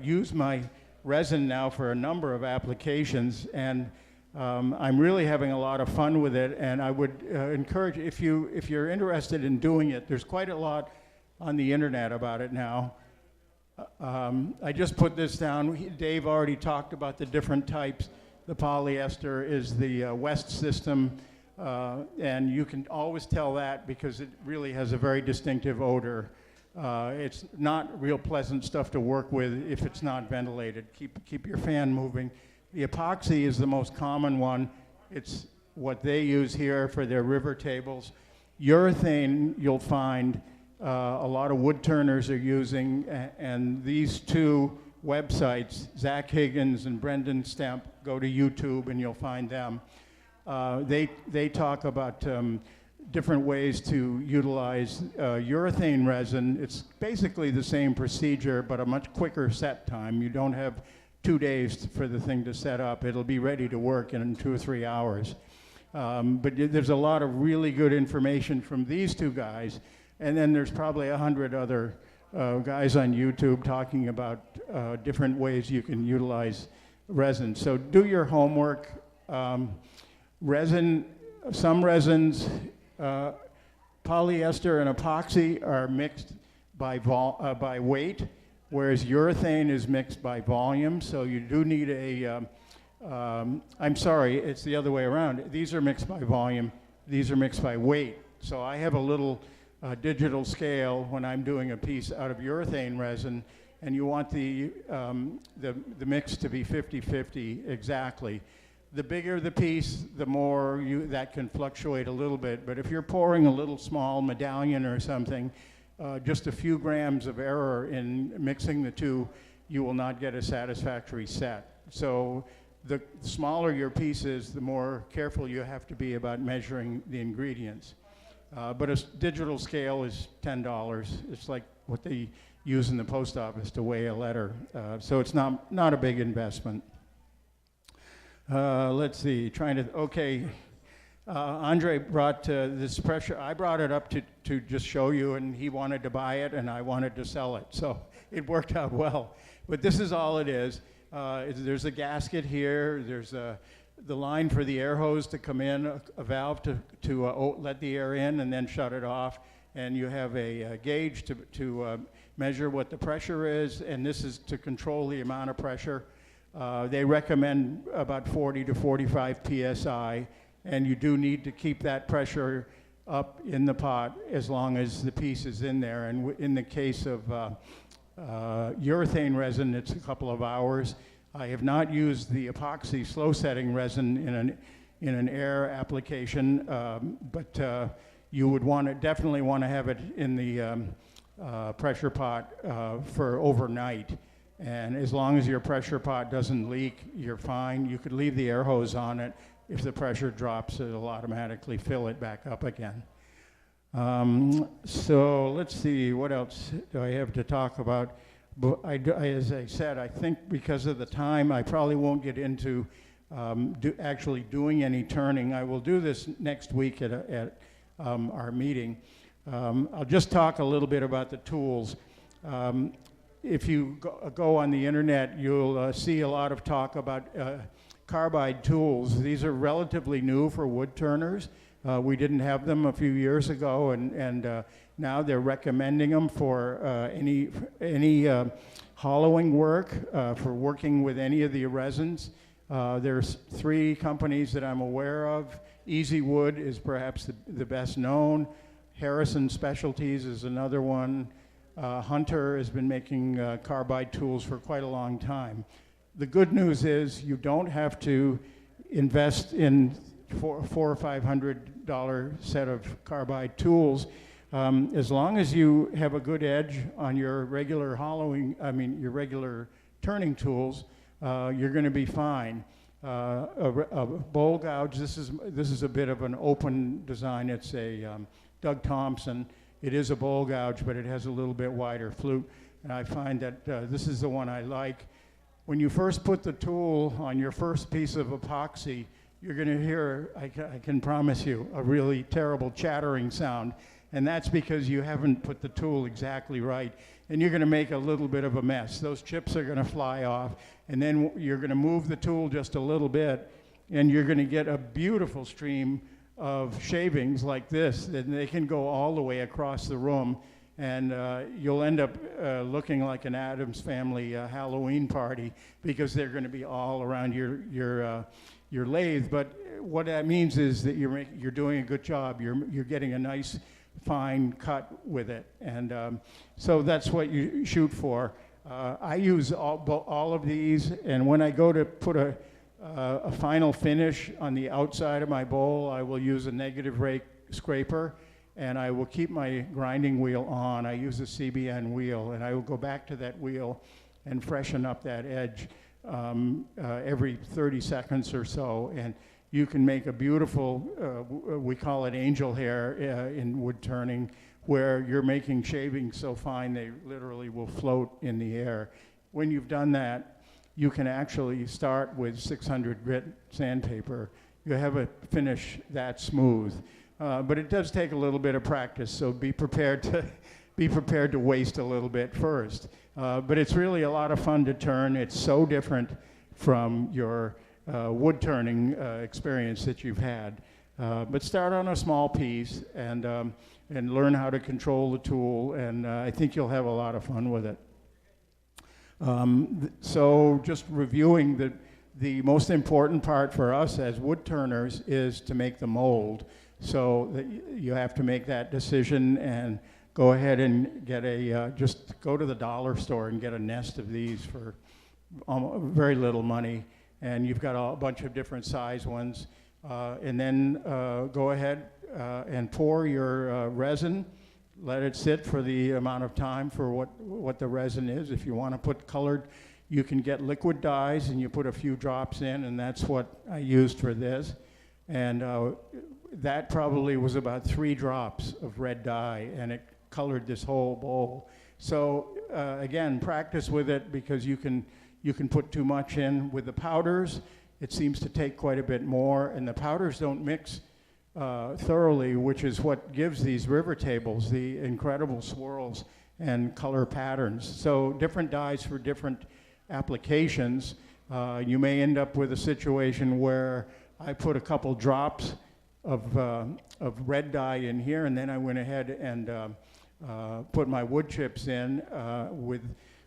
used my resin now for a number of applications, and I'm really having a lot of fun with it, and I would encourage, if you're interested in doing it, there's quite a lot on the internet about it now. I just put this down. Dave already talked about the different types. The polyester is the West system, and you can always tell that because it really has a very distinctive odor. It's not real pleasant stuff to work with if it's not ventilated. Keep your fan moving. The epoxy is the most common one. It's what they use here for their river tables. Urethane, you'll find a lot of wood turners are using, and these two websites, Zach Higgins and Brendan Stemp, go to YouTube and you'll find them. They talk about different ways to utilize urethane resin. It's basically the same procedure, but a much quicker set time. You don't have 2 days for the thing to set up. It'll be ready to work in 2 or 3 hours. But there's a lot of really good information from these two guys. And then there's probably 100 other guys on YouTube talking about different ways you can utilize resin. So do your homework. Resin, some resins, polyester and epoxy are mixed by weight, whereas urethane is mixed by volume. So you do need a, I'm sorry, it's the other way around. These are mixed by volume, these are mixed by weight. So I have a little digital scale when I'm doing a piece out of urethane resin, and you want the mix to be 50-50 exactly. The bigger the piece, the more that can fluctuate a little bit. But if you're pouring a little small medallion or something, just a few grams of error in mixing the two, you will not get a satisfactory set. So the smaller your piece is, the more careful you have to be about measuring the ingredients. But a digital scale is $10. It's like what they use in the post office to weigh a letter. So it's not a big investment. Let's see, okay. Andre brought this pressure. I brought it up to just show you, and he wanted to buy it, and I wanted to sell it. So it worked out well. But this is all it is. There's a gasket here. There's the line for the air hose to come in, a valve to let the air in and then shut it off. And you have a gauge to measure what the pressure is, and this is to control the amount of pressure. They recommend about 40 to 45 PSI, and you do need to keep that pressure up in the pot as long as the piece is in there. And in the case of urethane resin, it's a couple of hours. I have not used the epoxy slow setting resin in an air application, but you would definitely want to have it in the pressure pot for overnight. And as long as your pressure pot doesn't leak, you're fine. You could leave the air hose on it. If the pressure drops, it'll automatically fill it back up again. So let's see, what else do I have to talk about? As I said, I think because of the time, I probably won't get into actually doing any turning. I will do this next week at our meeting. I'll just talk a little bit about the tools. If you go on the internet, you'll see a lot of talk about carbide tools. These are relatively new for wood turners. We didn't have them a few years ago, and now they're recommending them for any hollowing work, for working with any of the resins. There's 3 companies that I'm aware of. Easy Wood is perhaps the best known. Harrison Specialties is another one. Hunter has been making carbide tools for quite a long time. The good news is you don't have to invest in $400 or $500 set of carbide tools. As long as you have a good edge on your regular your regular turning tools, you're going to be fine. A bowl gouge, this is a bit of an open design. It's a Doug Thompson. It is a bowl gouge, but it has a little bit wider flute. And I find that this is the one I like. When you first put the tool on your first piece of epoxy, you're going to hear, I can promise you, a really terrible chattering sound. And that's because you haven't put the tool exactly right. and you're going to make a little bit of a mess. Those chips are going to fly off, and then you're going to move the tool just a little bit, and you're going to get a beautiful stream of shavings like this, and they can go all the way across the room, and you'll end up looking like an Addams Family Halloween party, because they're going to be all around your lathe. But what that means is that you're doing a good job. You're getting a nice fine cut with it, and so that's what you shoot for. I use all of these, and when I go to put a final finish on the outside of my bowl, I will use a negative rake scraper, and I will keep my grinding wheel on. I use a CBN wheel, and I will go back to that wheel and freshen up that edge every 30 seconds or so, and you can make a beautiful, we call it angel hair in wood turning, where you're making shavings so fine they literally will float in the air. When you've done that, you can actually start with 600 grit sandpaper. You have a finish that smooth. But it does take a little bit of practice, so be prepared to waste a little bit first. But it's really a lot of fun to turn. It's so different from your wood turning experience that you've had. But start on a small piece and learn how to control the tool, and I think you'll have a lot of fun with it. So just reviewing, the most important part for us as wood turners is to make the mold. So you have to make that decision and go ahead and get just go to the dollar store and get a nest of these for very little money. And you've got a bunch of different size ones. And then go ahead and pour your resin. Let it sit for the amount of time for what the resin is. If you want to put colored, you can get liquid dyes, and you put a few drops in, and that's what I used for this. And that probably was about 3 drops of red dye, and it colored this whole bowl. So again, practice with it, because you can put too much in. With the powders, it seems to take quite a bit more, and the powders don't mix thoroughly, which is what gives these river tables the incredible swirls and color patterns. So different dyes for different applications. You may end up with a situation where I put a couple drops of red dye in here, and then I went ahead and put my wood chips in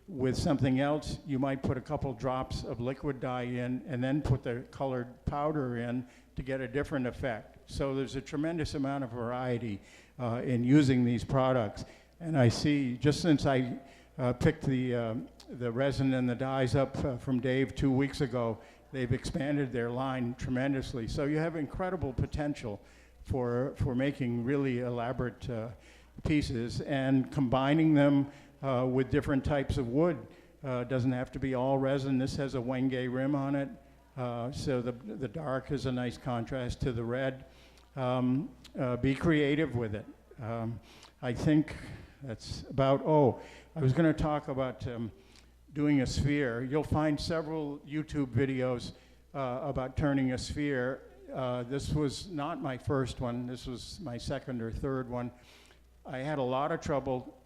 with something else. You might put a couple drops of liquid dye in and then put the colored powder in to get a different effect. So there's a tremendous amount of variety in using these products. And I see, just since I picked the resin and the dyes up from Dave 2 weeks ago, they've expanded their line tremendously. So you have incredible potential for making really elaborate pieces, and combining them with different types of wood. Doesn't have to be all resin. This has a Wenge rim on it, so the dark is a nice contrast to the red. Be creative with it. I think that's about, I was going to talk about doing a sphere. You'll find several YouTube videos about turning a sphere. This was not my first one. This was my second or third one. I had a lot of trouble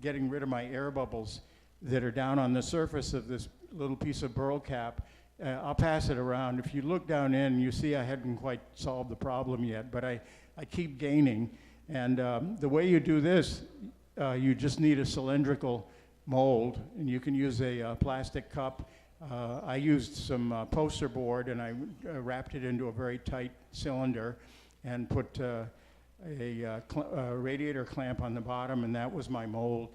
getting rid of my air bubbles that are down on the surface of this little piece of burl cap. I'll pass it around. If you look down in, you see I hadn't quite solved the problem yet, but I keep gaining. And the way you do this, you just need a cylindrical mold, and you can use a plastic cup. I used some poster board, and I wrapped it into a very tight cylinder and put a radiator clamp on the bottom, and that was my mold.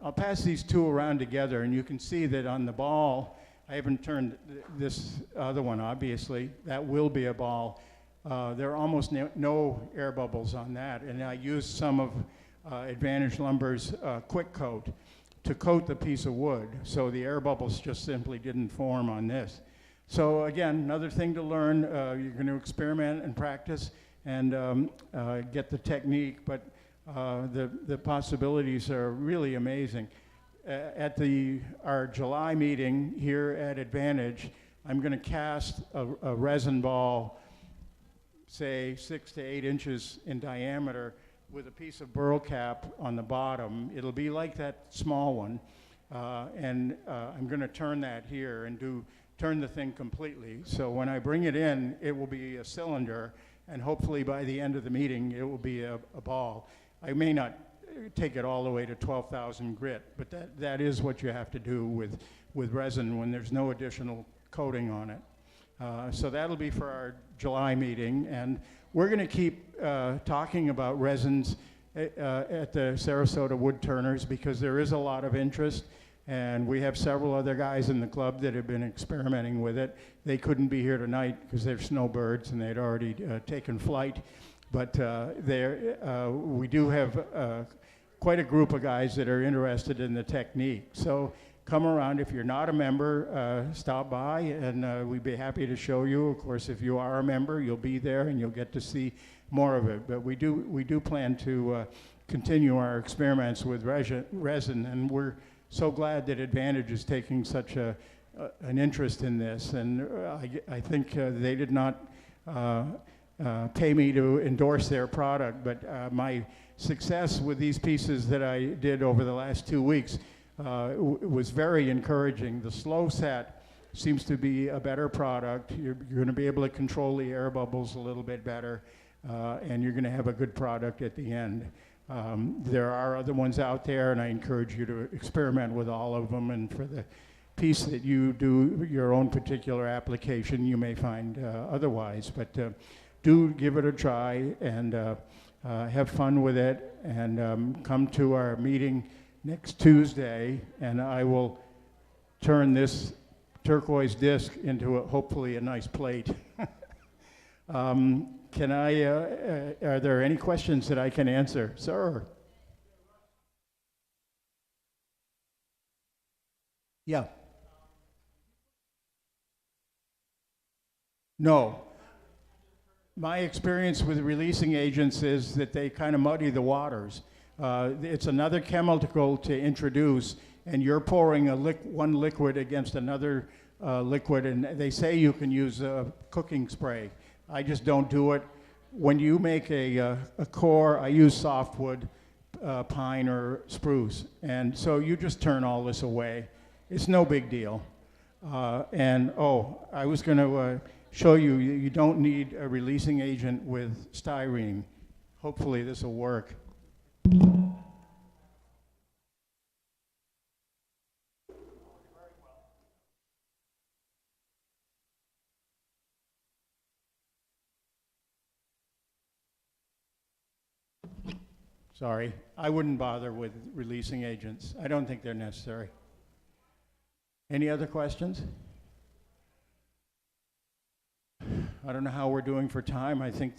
I'll pass these two around together, and you can see that on the ball, I haven't turned this other one, obviously. That will be a ball. There are almost no air bubbles on that, and I used some of Advantage Lumber's Quick Coat to coat the piece of wood, so the air bubbles just simply didn't form on this. So again, another thing to learn. You're going to experiment and practice and get the technique, but the possibilities are really amazing. At our July meeting here at Advantage, I'm going to cast a resin ball, say 6 to 8 inches in diameter, with a piece of burl cap on the bottom. It'll be like that small one. I'm going to turn that here and turn the thing completely. So when I bring it in, it will be a cylinder, and hopefully by the end of the meeting, it will be a ball. I may not take it all the way to 12,000 grit, but that is what you have to do with resin when there's no additional coating on it. So that'll be for our July meeting, and we're going to keep talking about resins at the Sarasota Wood Turners because there is a lot of interest, and we have several other guys in the club that have been experimenting with it. They couldn't be here tonight because they're snowbirds and they'd already taken flight, but we do have quite a group of guys that are interested in the technique. So come around. If you're not a member, stop by, and we'd be happy to show you. Of course, if you are a member, you'll be there and you'll get to see more of it. But we do plan to continue our experiments with resin, and we're so glad that Advantage is taking such an interest in this. And I think they did not pay me to endorse their product, but my success with these pieces that I did over the last 2 weeks was very encouraging. The slow set seems to be a better product. You're going to be able to control the air bubbles a little bit better, and you're going to have a good product at the end. There are other ones out there, and I encourage you to experiment with all of them. And for the piece that you do your own particular application, you may find otherwise. But do give it a try and have fun with it, and come to our meeting next Tuesday, and I will turn this turquoise disc into hopefully a nice plate. Are there any questions that I can answer? Sir? Yeah. No. My experience with releasing agents is that they kind of muddy the waters. It's another chemical to introduce, and you're pouring one liquid against another liquid, and they say you can use cooking spray. I just don't do it. When you make a core, I use softwood, pine or spruce, and so you just turn all this away. It's no big deal. I was going to show you, you don't need a releasing agent with styrene. Hopefully this will work. Sorry, I wouldn't bother with releasing agents. I don't think they're necessary. Any other questions? I don't know how we're doing for time. I think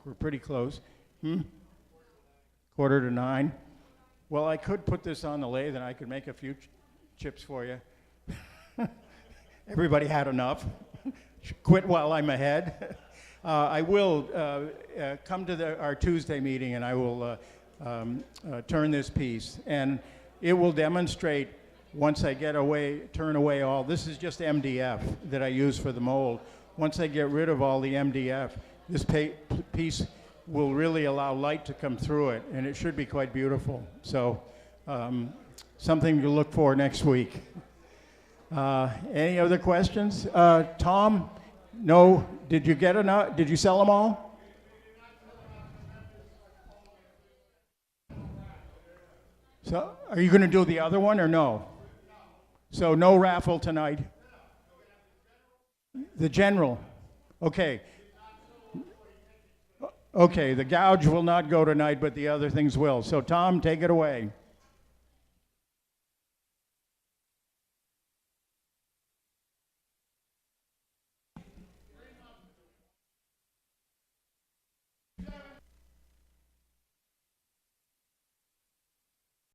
we're pretty close. 8:45. Well, I could put this on the lathe and I could make a few chips for you. Everybody had enough. Quit while I'm ahead. I will come to our Tuesday meeting, and I will turn this piece, and it will demonstrate once I turn away all, this is just MDF that I use for the mold. Once I get rid of all the MDF, this piece will really allow light to come through it, and it should be quite beautiful. So something to look for next week. Any other questions? Tom, no, did you get enough? Did you sell them all? So are you going to do the other one or no? So no raffle tonight? The general. Okay. Okay, the gouge will not go tonight, but the other things will. So Tom, take it away.